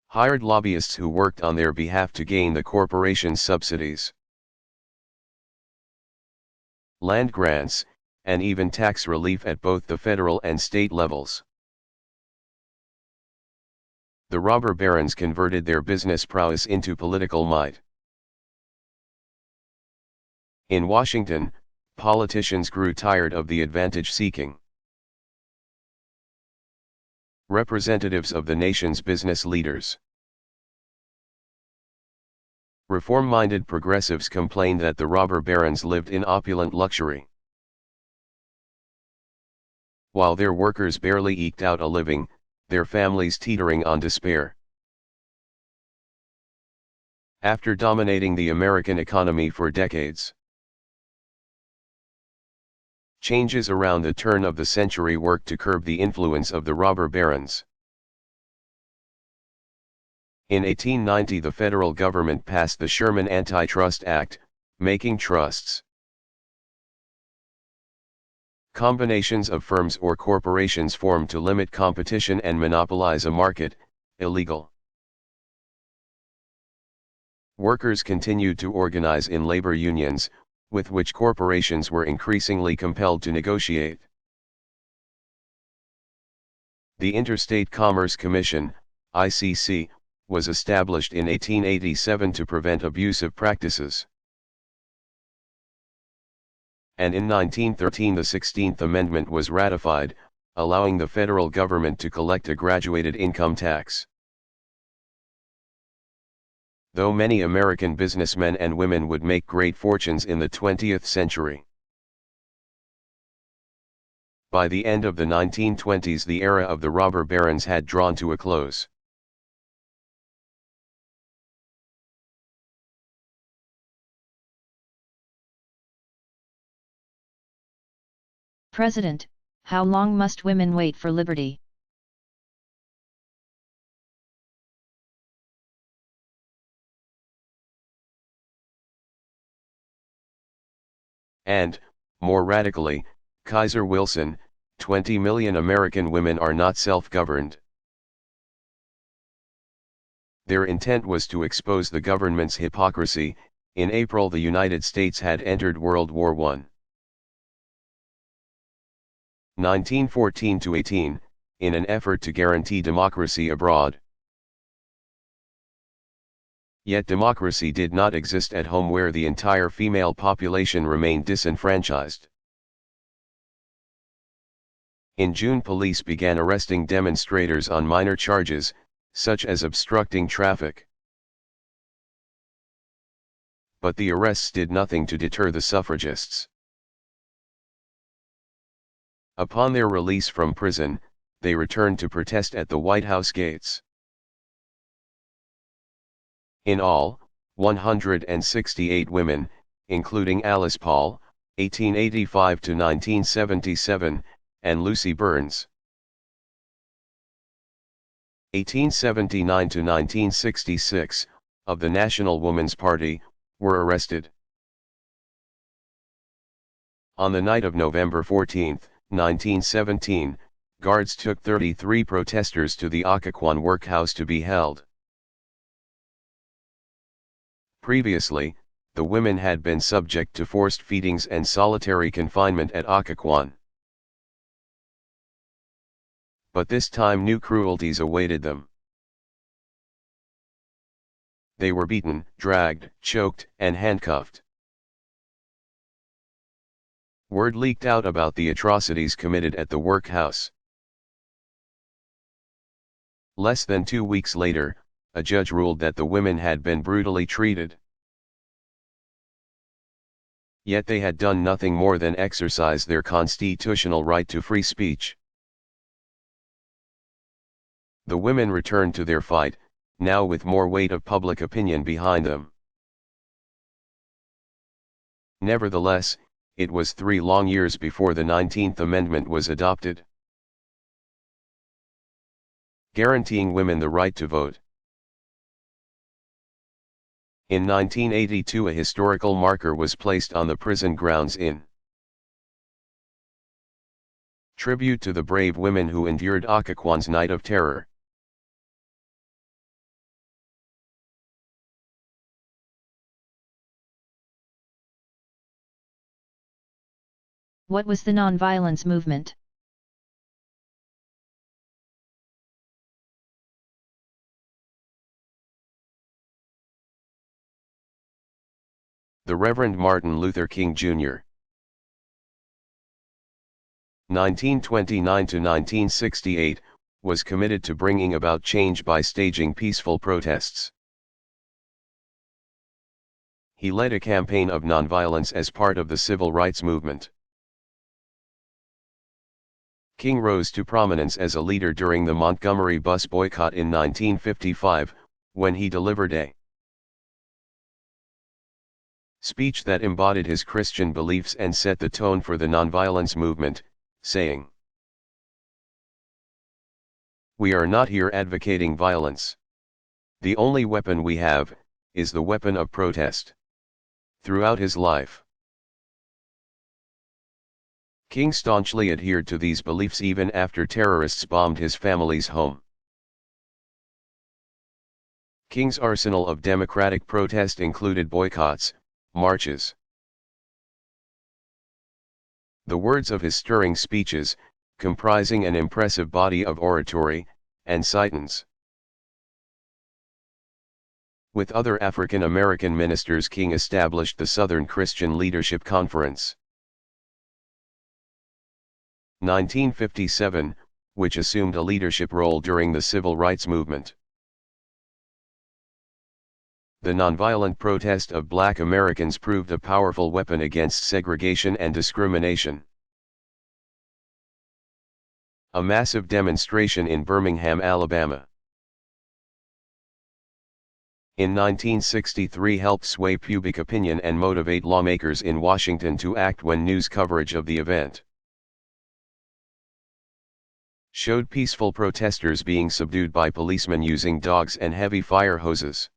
hired lobbyists who worked on their behalf to gain the corporation's subsidies, land grants, and even tax relief at both the federal and state levels. The robber barons converted their business prowess into political might. In Washington, politicians grew tired of the advantage-seeking. Representatives of the nation's business leaders, reform-minded progressives complained that the robber barons lived in opulent luxury, while their workers barely eked out a living, their families teetering on despair. After dominating the American economy for decades, changes around the turn of the century worked to curb the influence of the robber barons. In 1890 the federal government passed the Sherman Antitrust Act, making trusts, combinations of firms or corporations formed to limit competition and monopolize a market, illegal. Workers continued to organize in labor unions, with which corporations were increasingly compelled to negotiate. The Interstate Commerce Commission, ICC, was established in 1887 to prevent abusive practices. And in 1913 the 16th Amendment was ratified, allowing the federal government to collect a graduated income tax. Though many American businessmen and women would make great fortunes in the 20th century, by the end of the 1920s the era of the robber barons had drawn to a close. President, how long must women wait for liberty? And, more radically, Kaiser Wilson, 20 million American women are not self-governed. Their intent was to expose the government's hypocrisy. In April the United States had entered World War I. 1914-18, in an effort to guarantee democracy abroad. Yet democracy did not exist at home where the entire female population remained disenfranchised. In June, police began arresting demonstrators on minor charges, such as obstructing traffic. But the arrests did nothing to deter the suffragists. Upon their release from prison, they returned to protest at the White House gates. In all, 168 women, including Alice Paul, 1885 to 1977, and Lucy Burns, 1879 to 1966, of the National Woman's Party, were arrested. On the night of November 14, 1917, guards took 33 protesters to the Occoquan workhouse to be held. Previously, the women had been subject to forced feedings and solitary confinement at Occoquan. But this time new cruelties awaited them. They were beaten, dragged, choked, and handcuffed. Word leaked out about the atrocities committed at the workhouse. Less than 2 weeks later, a judge ruled that the women had been brutally treated. Yet they had done nothing more than exercise their constitutional right to free speech. The women returned to their fight, now with more weight of public opinion behind them. Nevertheless, it was 3 long years before the 19th Amendment was adopted, guaranteeing women the right to vote. In 1982, a historical marker was placed on the prison grounds in tribute to the brave women who endured Occoquan's night of terror. What was the nonviolence movement? The Reverend Martin Luther King Jr. 1929 to 1968, was committed to bringing about change by staging peaceful protests. He led a campaign of nonviolence as part of the civil rights movement. King rose to prominence as a leader during the Montgomery bus boycott in 1955, when he delivered a speech that embodied his Christian beliefs and set the tone for the nonviolence movement, saying, "We are not here advocating violence. The only weapon we have is the weapon of protest." Throughout his life, King staunchly adhered to these beliefs even after terrorists bombed his family's home. King's arsenal of democratic protest included boycotts, marches. The words of his stirring speeches, comprising an impressive body of oratory, and sit-ins. With other African American ministers, King established the Southern Christian Leadership Conference. 1957, which assumed a leadership role during the civil rights movement. The nonviolent protest of Black Americans proved a powerful weapon against segregation and discrimination. A massive demonstration in Birmingham, Alabama, in 1963 helped sway public opinion and motivate lawmakers in Washington to act when news coverage of the event showed peaceful protesters being subdued by policemen using dogs and heavy fire hoses.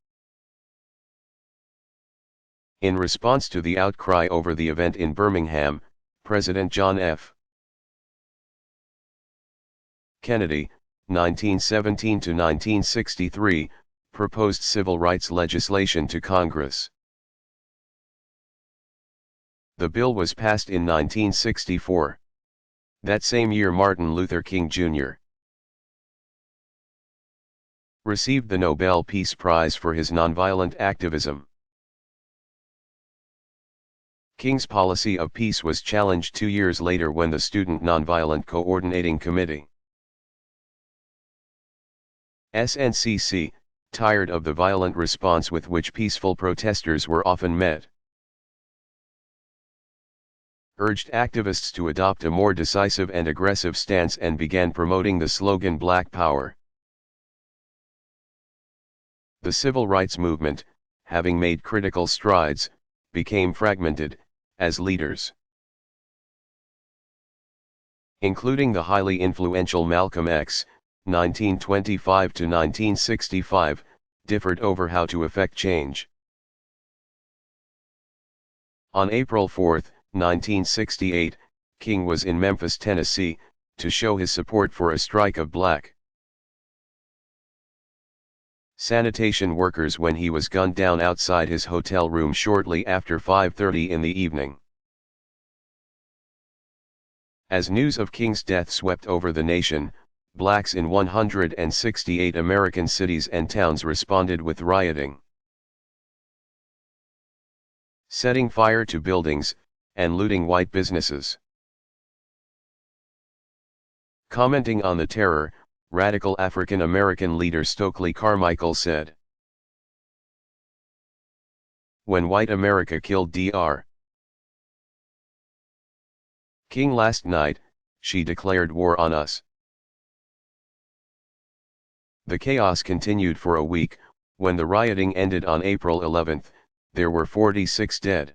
In response to the outcry over the event in Birmingham, President John F. Kennedy, 1917 to 1963, proposed civil rights legislation to Congress. The bill was passed in 1964. That same year, Martin Luther King Jr. Received the Nobel Peace Prize for his nonviolent activism. King's policy of peace was challenged 2 years later when the Student Nonviolent Coordinating Committee (SNCC), tired of the violent response with which peaceful protesters were often met, urged activists to adopt a more decisive and aggressive stance and began promoting the slogan Black Power. The civil rights movement, having made critical strides, became fragmented, as leaders, including the highly influential Malcolm X, 1925 to 1965, differed over how to effect change. On April 4, 1968, King was in Memphis, Tennessee, to show his support for a strike of black sanitation workers when he was gunned down outside his hotel room shortly after 5:30 in the evening. As news of King's death swept over the nation, blacks in 168 American cities and towns responded with rioting, setting fire to buildings, and looting white businesses. Commenting on the terror, radical African American leader Stokely Carmichael said, "When white America killed Dr. King last night, she declared war on us." The chaos continued for a week. When the rioting ended on April 11, there were 46 dead,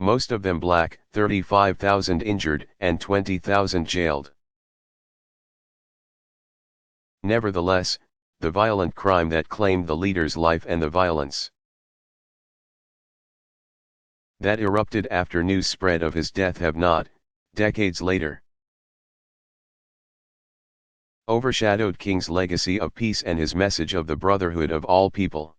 most of them black, 35,000 injured, and 20,000 jailed. Nevertheless, the violent crime that claimed the leader's life and the violence that erupted after news spread of his death have not, decades later, overshadowed King's legacy of peace and his message of the brotherhood of all people.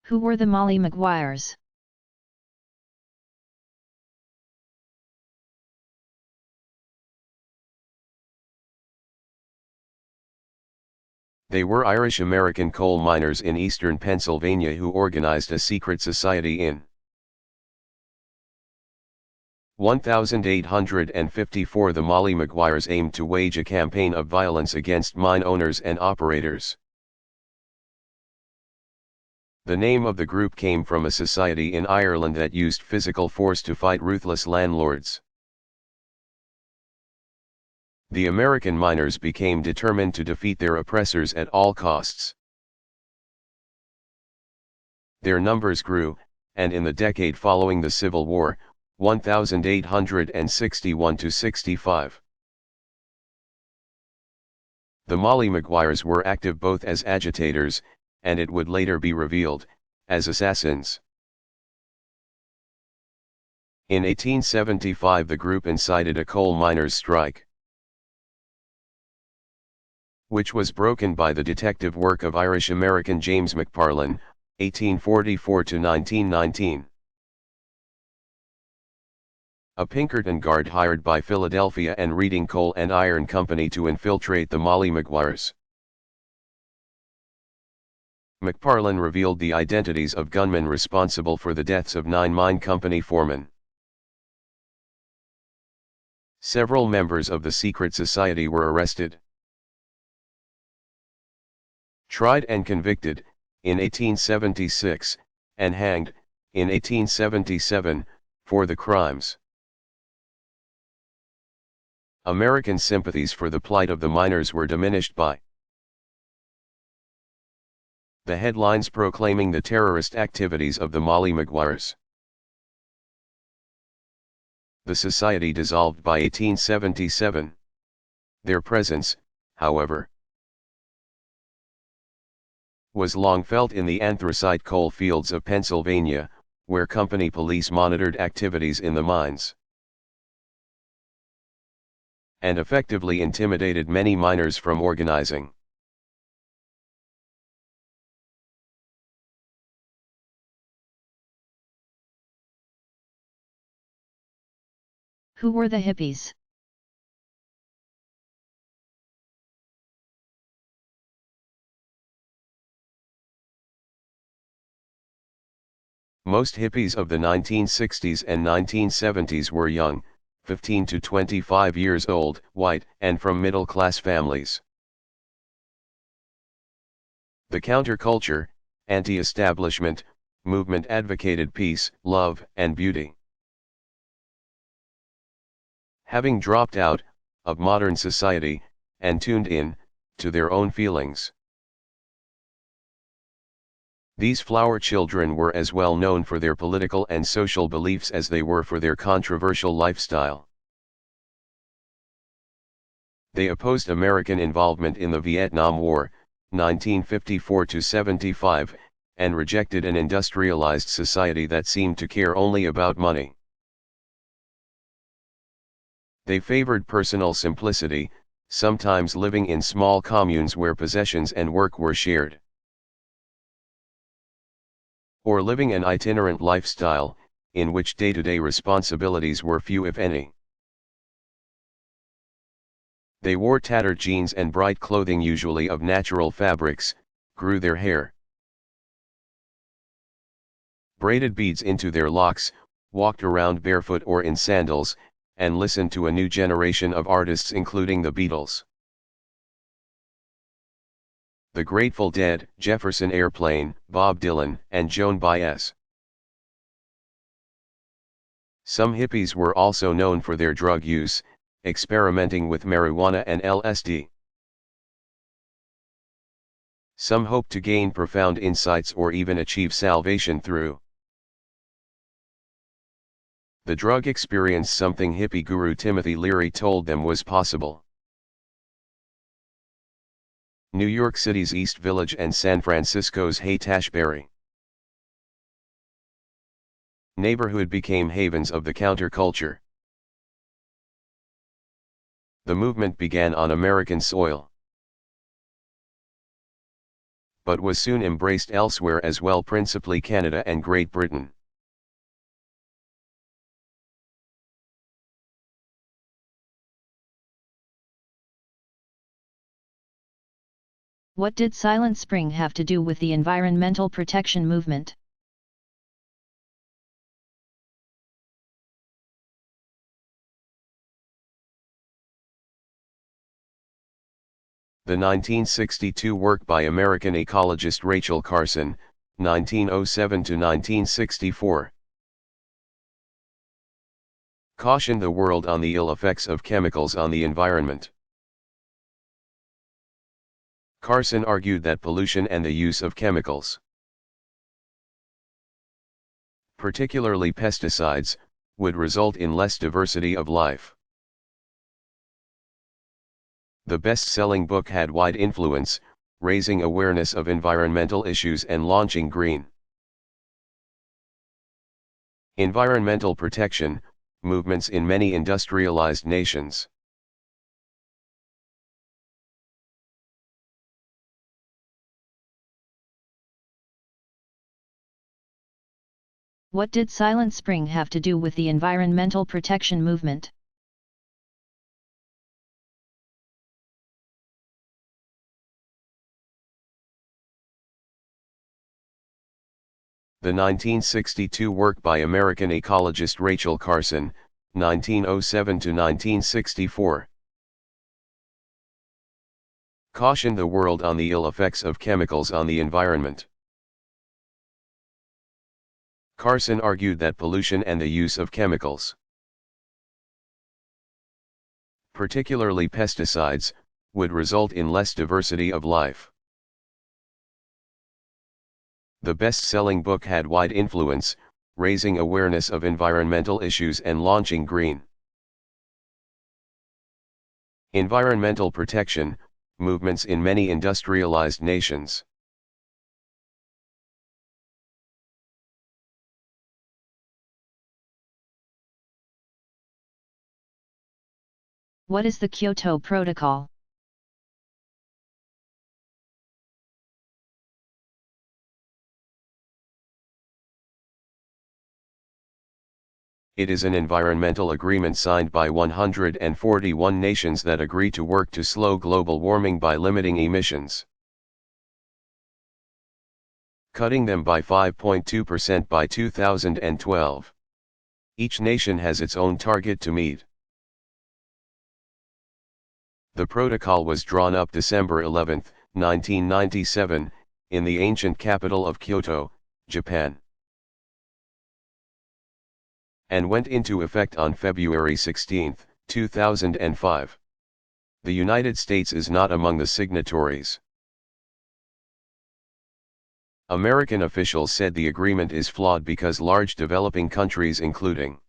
Who were the Molly Maguires? They were Irish-American coal miners in eastern Pennsylvania who organized a secret society in 1854. The Molly Maguires aimed to wage a campaign of violence against mine owners and operators. The name of the group came from a society in Ireland that used physical force to fight ruthless landlords. The American miners became determined to defeat their oppressors at all costs. Their numbers grew, and in the decade following the Civil War, 1861 to 65, the Molly Maguires were active both as agitators, and it would later be revealed, as assassins. In 1875 the group incited a coal miners' strike, which was broken by the detective work of Irish-American James McParland, 1844 to 1919. A Pinkerton guard hired by Philadelphia and Reading Coal and Iron Company to infiltrate the Molly Maguires. McParland revealed the identities of gunmen responsible for the deaths of 9 mine company foremen. Several members of the secret society were arrested, tried and convicted, in 1876, and hanged, in 1877, for the crimes. American sympathies for the plight of the miners were diminished by the headlines proclaiming the terrorist activities of the Molly Maguires. The society dissolved by 1877. Their presence, however, was long felt in the anthracite coal fields of Pennsylvania, where company police monitored activities in the mines and effectively intimidated many miners from organizing. Who were the hippies? Most hippies of the 1960s and 1970s were young, 15 to 25 years old, white, and from middle-class families. The counterculture, anti-establishment, movement advocated peace, love, and beauty. Having dropped out of modern society, and tuned in to their own feelings. These flower children were as well known for their political and social beliefs as they were for their controversial lifestyle. They opposed American involvement in the Vietnam War, 1954-75, and rejected an industrialized society that seemed to care only about money. They favored personal simplicity, sometimes living in small communes where possessions and work were shared. Or living an itinerant lifestyle, in which day-to-day responsibilities were few if any. They wore tattered jeans and bright clothing usually of natural fabrics, grew their hair, braided beads into their locks, walked around barefoot or in sandals, and listened to a new generation of artists including the Beatles, the Grateful Dead, Jefferson Airplane, Bob Dylan, and Joan Baez. Some hippies were also known for their drug use, experimenting with marijuana and LSD. Some hoped to gain profound insights or even achieve salvation through the drug experience, something hippie guru Timothy Leary told them was possible. New York City's East Village and San Francisco's Haight-Ashbury neighborhood became havens of the counterculture. The movement began on American soil, but was soon embraced elsewhere as well, principally Canada and Great Britain. What did Silent Spring have to do with the environmental protection movement? The 1962 work by American ecologist Rachel Carson, 1907-1964, cautioned the world on the ill effects of chemicals on the environment. Carson argued that pollution and the use of chemicals, particularly pesticides, would result in less diversity of life. The best-selling book had wide influence, raising awareness of environmental issues and launching green environmental protection movements in many industrialized nations. What did Silent Spring have to do with the environmental protection movement? The 1962 work by American ecologist Rachel Carson, 1907-1964, cautioned the world on the ill effects of chemicals on the environment. Carson argued that pollution and the use of chemicals, particularly pesticides, would result in less diversity of life. The best-selling book had wide influence, raising awareness of environmental issues and launching green environmental protection movements in many industrialized nations. What is the Kyoto Protocol? It is an environmental agreement signed by 141 nations that agree to work to slow global warming by limiting emissions, cutting them by 5.2% by 2012. Each nation has its own target to meet. The protocol was drawn up December 11, 1997, in the ancient capital of Kyoto, Japan, and went into effect on February 16, 2005. The United States is not among the signatories. American officials said the agreement is flawed because large developing countries including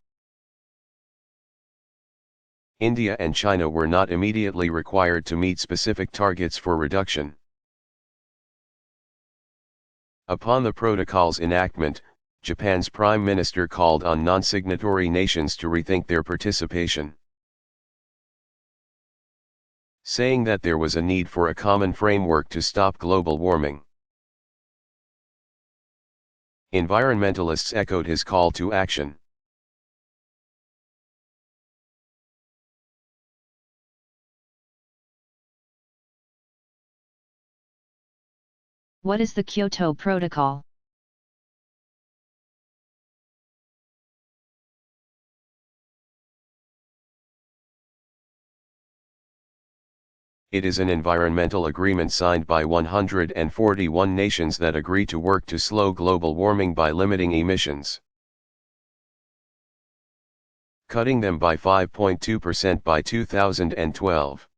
India and China were not immediately required to meet specific targets for reduction. Upon the protocol's enactment, Japan's Prime Minister called on non-signatory nations to rethink their participation, saying that there was a need for a common framework to stop global warming. Environmentalists echoed his call to action. What is the Kyoto Protocol? It is an environmental agreement signed by 141 nations that agree to work to slow global warming by limiting emissions, cutting them by 5.2% by 2012.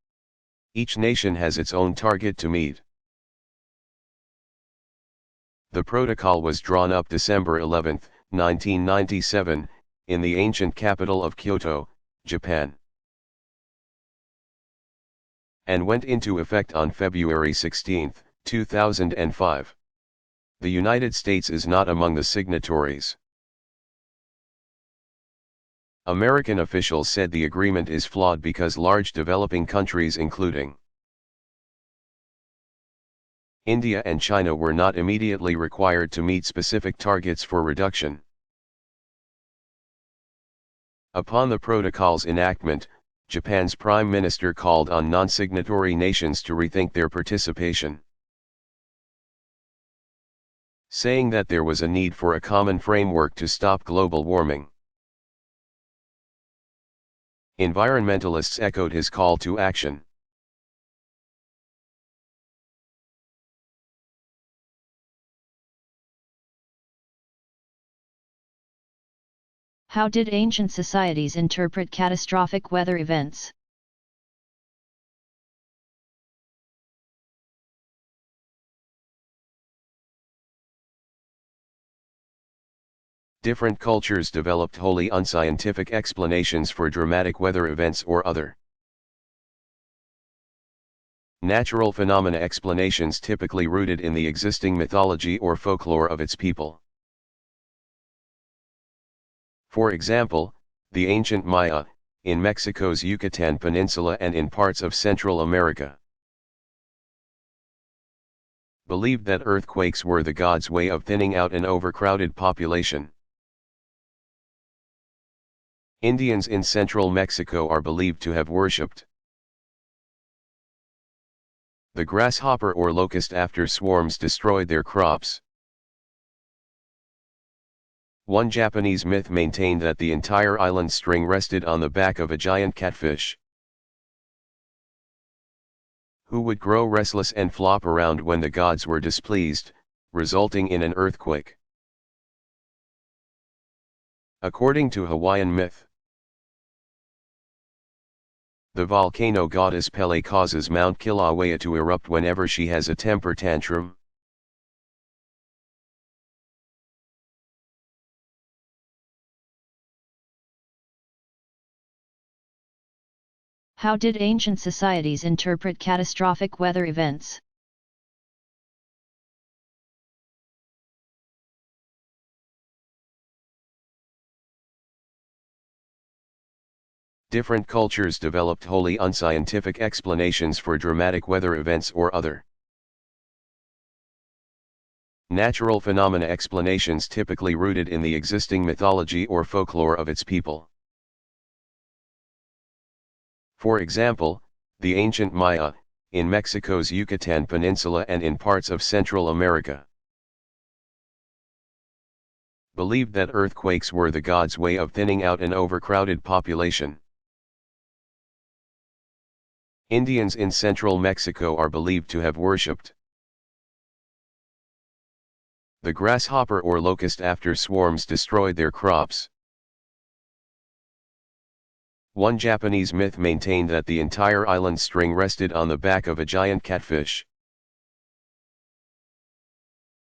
Each nation has its own target to meet. The protocol was drawn up December 11, 1997, in the ancient capital of Kyoto, Japan, and went into effect on February 16, 2005. The United States is not among the signatories. American officials said the agreement is flawed because large developing countries including India and China were not immediately required to meet specific targets for reduction. Upon the protocol's enactment, Japan's Prime Minister called on non-signatory nations to rethink their participation, saying that there was a need for a common framework to stop global warming. Environmentalists echoed his call to action. How did ancient societies interpret catastrophic weather events? Different cultures developed wholly unscientific explanations for dramatic weather events or other natural phenomena, explanations typically rooted in the existing mythology or folklore of its people. For example, the ancient Maya, in Mexico's Yucatan Peninsula and in parts of Central America, believed that earthquakes were the gods' way of thinning out an overcrowded population. Indians in central Mexico are believed to have worshipped the grasshopper or locust after swarms destroyed their crops. One Japanese myth maintained that the entire island string rested on the back of a giant catfish, who would grow restless and flop around when the gods were displeased, resulting in an earthquake. According to Hawaiian myth, the volcano goddess Pele causes Mount Kilauea to erupt whenever she has a temper tantrum. How did ancient societies interpret catastrophic weather events? Different cultures developed wholly unscientific explanations for dramatic weather events or other Natural phenomena explanations typically rooted in the existing mythology or folklore of its people. For example, the ancient Maya, in Mexico's Yucatan Peninsula and in parts of Central America, believed that earthquakes were the gods' way of thinning out an overcrowded population. Indians in central Mexico are believed to have worshipped the grasshopper or locust after swarms destroyed their crops. One Japanese myth maintained that the entire island string rested on the back of a giant catfish,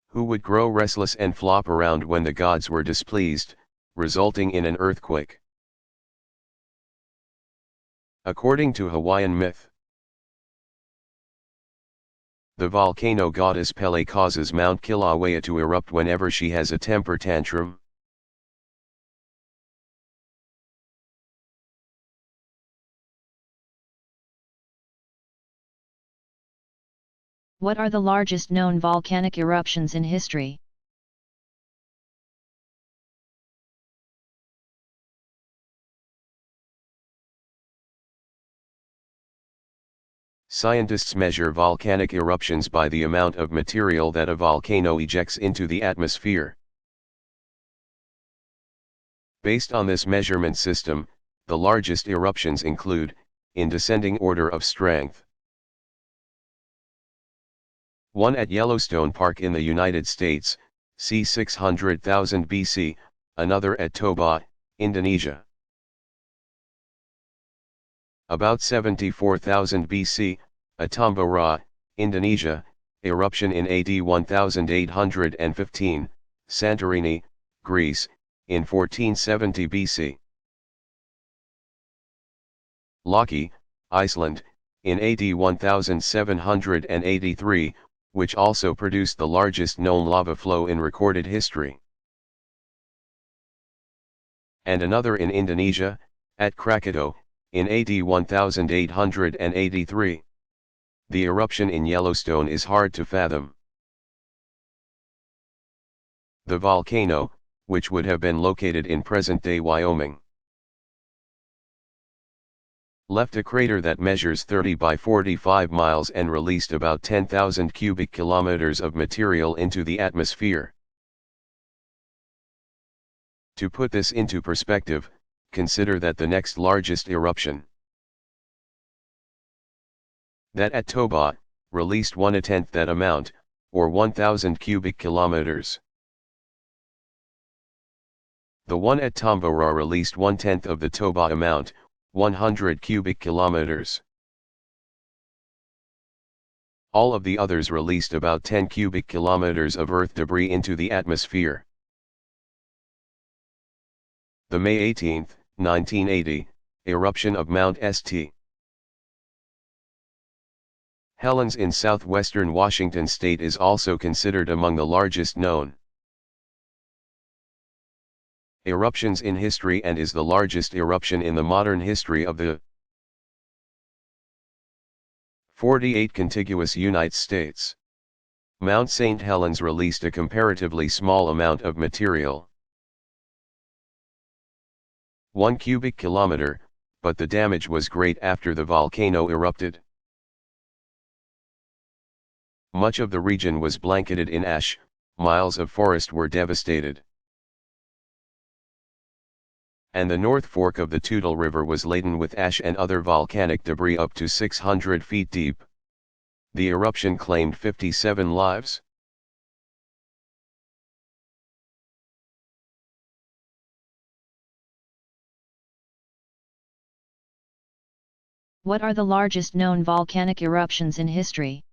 who would grow restless and flop around when the gods were displeased, resulting in an earthquake. According to Hawaiian myth, the volcano goddess Pele causes Mount Kilauea to erupt whenever she has a temper tantrum. What are the largest known volcanic eruptions in history? Scientists measure volcanic eruptions by the amount of material that a volcano ejects into the atmosphere. Based on this measurement system, the largest eruptions include, in descending order of strength: 1 at Yellowstone Park in the United States, c. 600,000 BC, another at Toba, Indonesia, about 74,000 BC, Atambara, Indonesia, eruption in AD 1815, Santorini, Greece, in 1470 BC. Loki, Iceland, in AD 1783, which also produced the largest known lava flow in recorded history. And another in Indonesia, at Krakatau, in AD 1883. The eruption in Yellowstone is hard to fathom. The volcano, which would have been located in present-day Wyoming, left a crater that measures 30 by 45 miles and released about 10,000 cubic kilometers of material into the atmosphere. To put this into perspective, consider that the next largest eruption, that at Toba, released 1/10 that amount, or 1,000 cubic kilometers. The one at Tambora released 1/10 of the Toba amount, 100 cubic kilometers. All of the others released about 10 cubic kilometers of earth debris into the atmosphere. The May 18, 1980, eruption of Mount St. Helens in southwestern Washington state is also considered among the largest known eruptions in history and is the largest eruption in the modern history of the 48 contiguous United States. Mount St. Helens released a comparatively small amount of material, 1 cubic kilometer, but the damage was great after the volcano erupted. Much of the region was blanketed in ash, miles of forest were devastated, and the North Fork of the Toutle River was laden with ash and other volcanic debris up to 600 feet deep. The eruption claimed 57 lives. What are the largest known volcanic eruptions in history?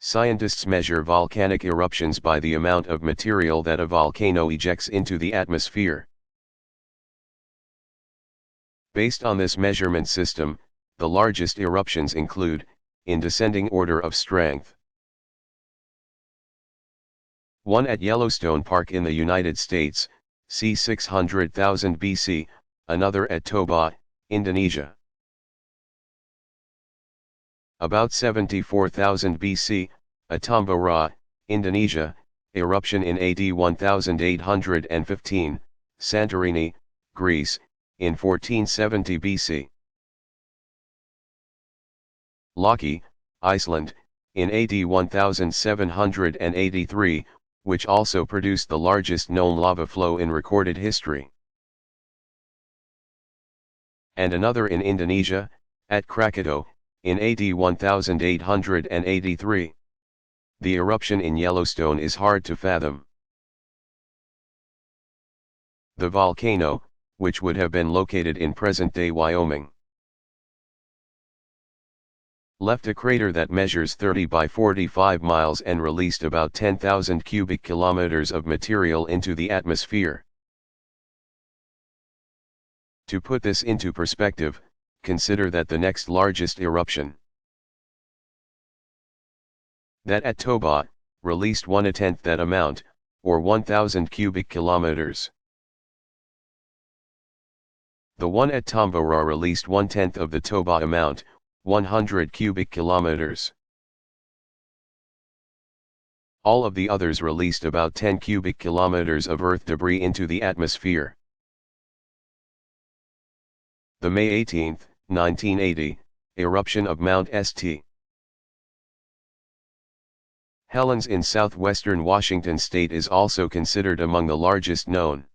Scientists measure volcanic eruptions by the amount of material that a volcano ejects into the atmosphere. Based on this measurement system, the largest eruptions include, in descending order of strength: 1 at Yellowstone Park in the United States, c. 600,000 BC, another at Toba, Indonesia. About 74,000 BC, Atambora, Indonesia, eruption in AD 1815, Santorini, Greece, in 1470 BC. Loki, Iceland, in AD 1783, which also produced the largest known lava flow in recorded history. And another in Indonesia, at Krakatau, in AD 1883. The eruption in Yellowstone is hard to fathom. The volcano, which would have been located in present-day Wyoming, left a crater that measures 30 by 45 miles and released about 10,000 cubic kilometers of material into the atmosphere. To put this into perspective, consider that the next largest eruption, that at Toba, released 1/10 that amount, or 1,000 cubic kilometers. The one at Tambora released 1/10 of the Toba amount, 100 cubic kilometers. All of the others released about 10 cubic kilometers of earth debris into the atmosphere. The May 18, 1980, eruption of Mount St. Helens in southwestern Washington state is also considered among the largest known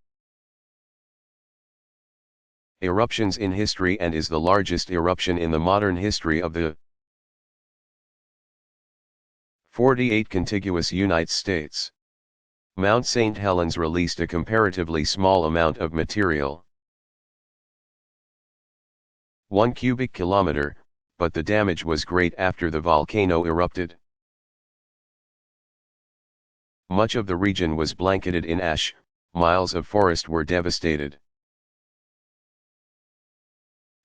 eruptions in history and is the largest eruption in the modern history of the 48 contiguous United States. Mount St. Helens released a comparatively small amount of material, 1 cubic kilometer, but the damage was great after the volcano erupted. Much of the region was blanketed in ash, miles of forest were devastated.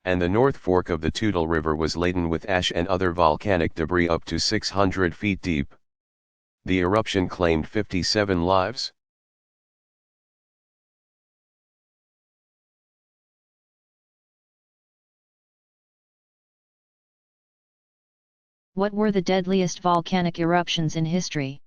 And the North Fork of the Toutle River was laden with ash and other volcanic debris up to 600 feet deep. The eruption claimed 57 lives. What were the deadliest volcanic eruptions in history?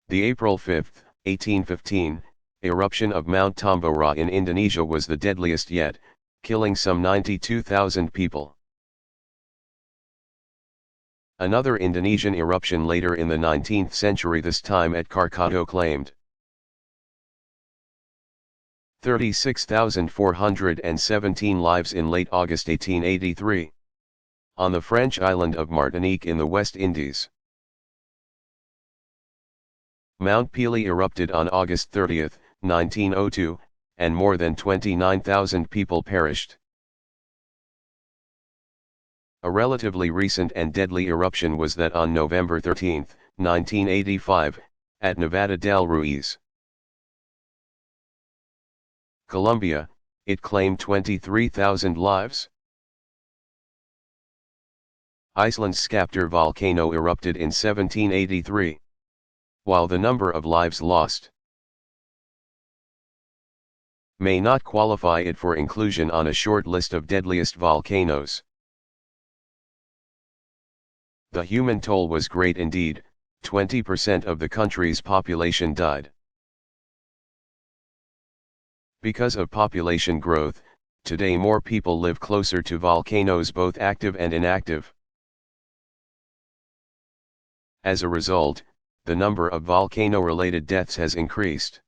The April 5, 1815, eruption of Mount Tambora in Indonesia was the deadliest yet, killing some 92,000 people. Another Indonesian eruption later in the 19th century, this time at Krakatau, claimed 36,417 lives in late August 1883. On the French island of Martinique in the West Indies, Mount Pelee erupted on August 30, 1902, and more than 29,000 people perished. A relatively recent and deadly eruption was that on November 13, 1985, at Nevada del Ruiz, Colombia. It claimed 23,000 lives. Iceland's Skaptur volcano erupted in 1783. While the number of lives lost may not qualify it for inclusion on a short list of deadliest volcanoes, the human toll was great indeed. 20% of the country's population died. Because of population growth, today more people live closer to volcanoes, both active and inactive. As a result, the number of volcano-related deaths has increased.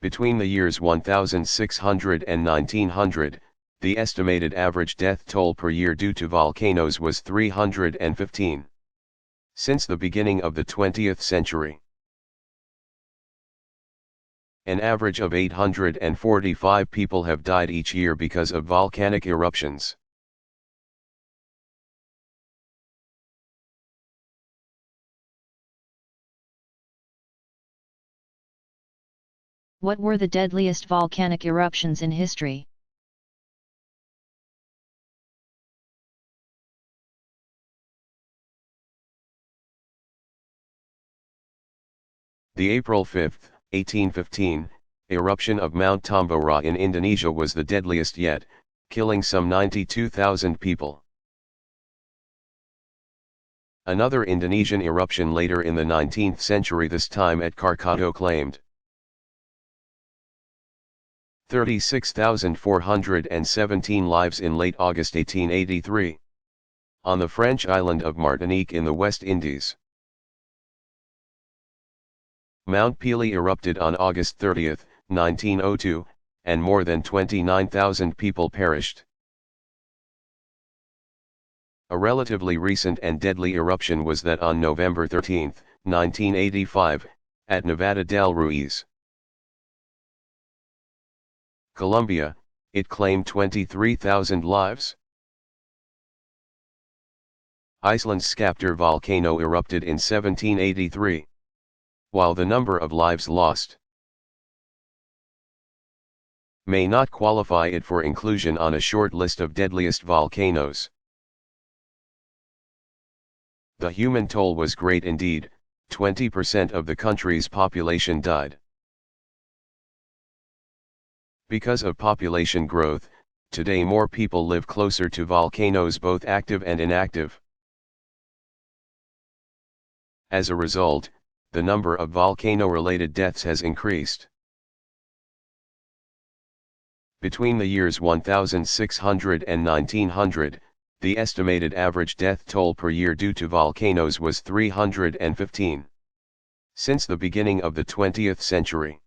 Between the years 1600 and 1900, the estimated average death toll per year due to volcanoes was 315. Since the beginning of the 20th century, an average of 845 people have died each year because of volcanic eruptions. What were the deadliest volcanic eruptions in history? The April 5, 1815, eruption of Mount Tambora in Indonesia was the deadliest yet, killing some 92,000 people. Another Indonesian eruption later in the 19th century, this time at Krakatau, claimed 36,417 lives in late August 1883. On the French island of Martinique in the West Indies, Mount Pelee erupted on August 30, 1902, and more than 29,000 people perished. A relatively recent and deadly eruption was that on November 13, 1985, at Nevada del Ruiz, Colombia. It claimed 23,000 lives. Iceland's Skaptur volcano erupted in 1783. While the number of lives lost may not qualify it for inclusion on a short list of deadliest volcanoes, the human toll was great indeed. 20% of the country's population died. Because of population growth, today more people live closer to volcanoes, both active and inactive. As a result, the number of volcano-related deaths has increased. Between the years 1600 and 1900, the estimated average death toll per year due to volcanoes was 315. Since the beginning of the 20th century,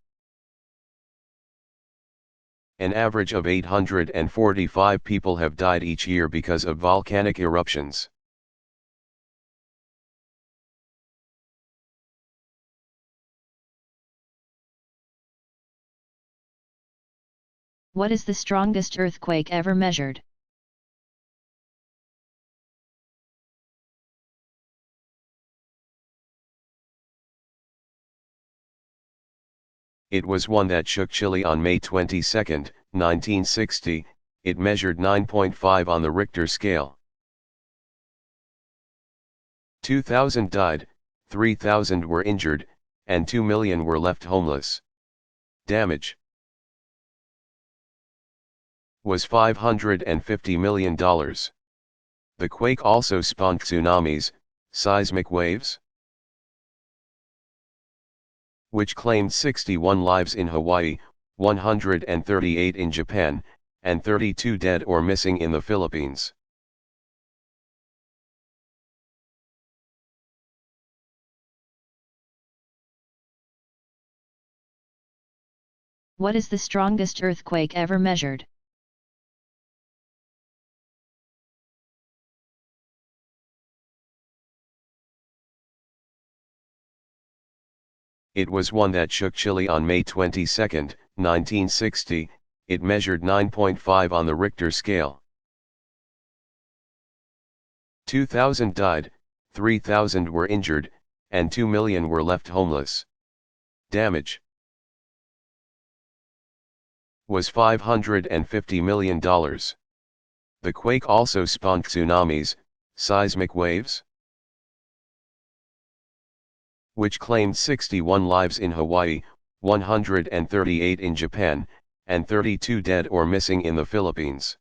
an average of 845 people have died each year because of volcanic eruptions. What is the strongest earthquake ever measured? It was one that shook Chile on May 22, 1960, it measured 9.5 on the Richter scale. 2,000 died, 3,000 were injured, and 2 million were left homeless. Damage was $550 million. The quake also spawned tsunamis, seismic waves, which claimed 61 lives in Hawaii, 138 in Japan, and 32 dead or missing in the Philippines. What is the strongest earthquake ever measured? It was one that shook Chile on May 22, 1960, it measured 9.5 on the Richter scale. 2,000 died, 3,000 were injured, and 2 million were left homeless. Damage was $550 million. The quake also spawned tsunamis, seismic waves, which claimed 61 lives in Hawaii, 138 in Japan, and 32 dead or missing in the Philippines.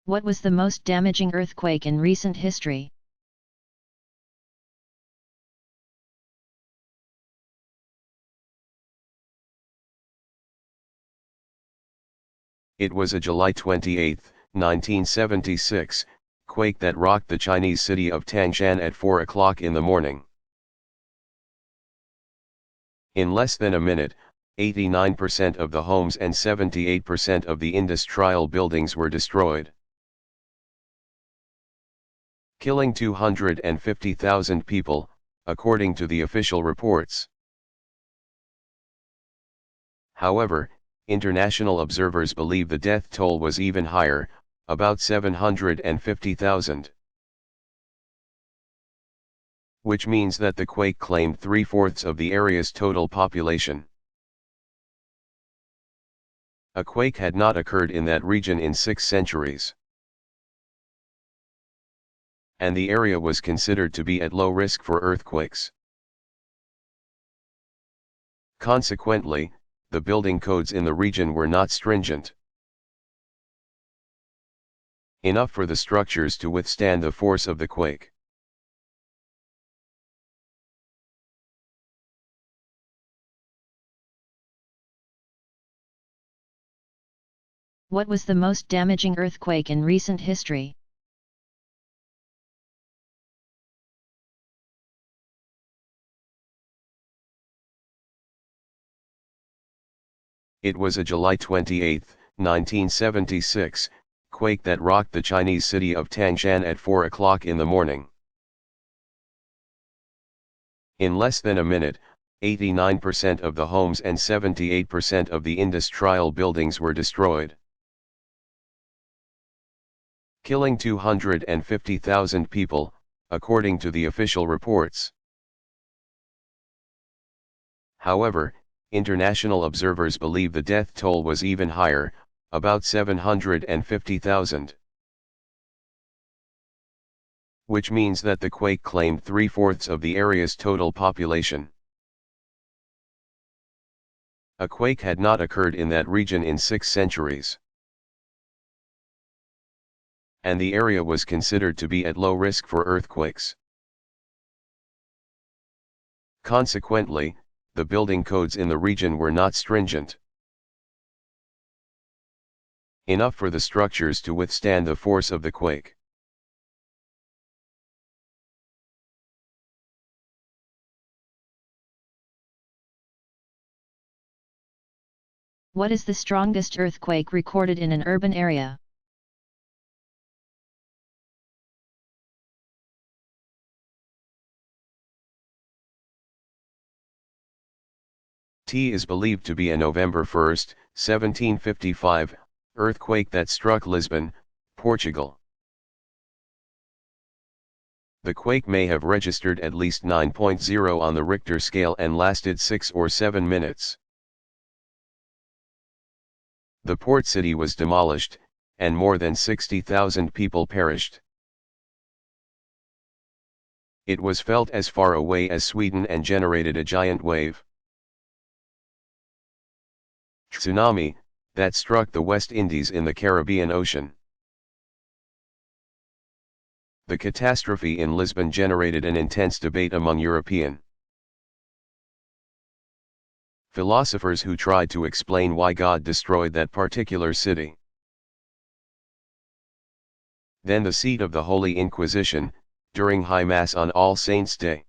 What was the most damaging earthquake in recent history? It was a July 28, 1976, quake that rocked the Chinese city of Tangshan at 4 o'clock in the morning. In less than a minute, 89% of the homes and 78% of the industrial buildings were destroyed, killing 250,000 people, according to the official reports. However, international observers believe the death toll was even higher, about 750,000. Which means that the quake claimed 3/4 of the area's total population. A quake had not occurred in that region in 6 centuries. And the area was considered to be at low risk for earthquakes. Consequently, the building codes in the region were not stringent enough for the structures to withstand the force of the quake. What was the most damaging earthquake in recent history? It was a July 28, 1976, quake that rocked the Chinese city of Tangshan at 4 o'clock in the morning. In less than a minute, 89% of the homes and 78% of the industrial buildings were destroyed, killing 250,000 people, according to the official reports. However, international observers believe the death toll was even higher, about 750,000. Which means that the quake claimed 3/4 of the area's total population. A quake had not occurred in that region in 6 centuries. And the area was considered to be at low risk for earthquakes. Consequently, the building codes in the region were not stringent enough for the structures to withstand the force of the quake. What is the strongest earthquake recorded in an urban area? T is believed to be a November 1, 1755, earthquake that struck Lisbon, Portugal. The quake may have registered at least 9.0 on the Richter scale and lasted 6 or 7 minutes. The port city was demolished, and more than 60,000 people perished. It was felt as far away as Sweden and generated a giant wave. Tsunami, that struck the West Indies in the Caribbean Ocean. The catastrophe in Lisbon generated an intense debate among European philosophers who tried to explain why God destroyed that particular city. Then the seat of the Holy Inquisition, during High Mass on All Saints' Day.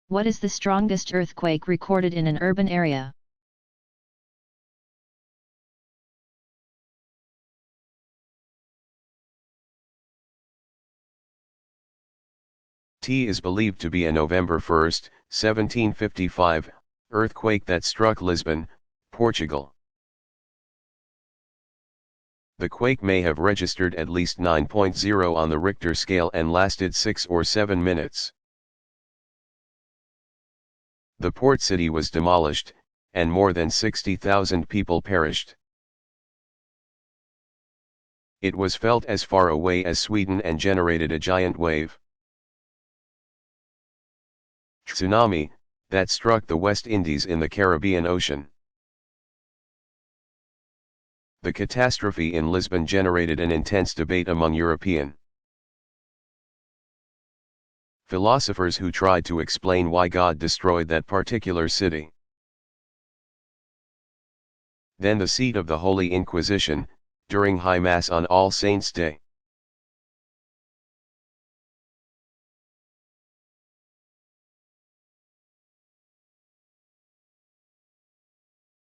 What is the strongest earthquake recorded in an urban area? T is believed to be a November 1, 1755, earthquake that struck Lisbon, Portugal. The quake may have registered at least 9.0 on the Richter scale and lasted 6 or 7 minutes. The port city was demolished, and more than 60,000 people perished. It was felt as far away as Sweden and generated a giant wave. Tsunami, that struck the West Indies in the Caribbean Ocean. The catastrophe in Lisbon generated an intense debate among European philosophers who tried to explain why God destroyed that particular city. Then the seat of the Holy Inquisition, during High Mass on All Saints' Day.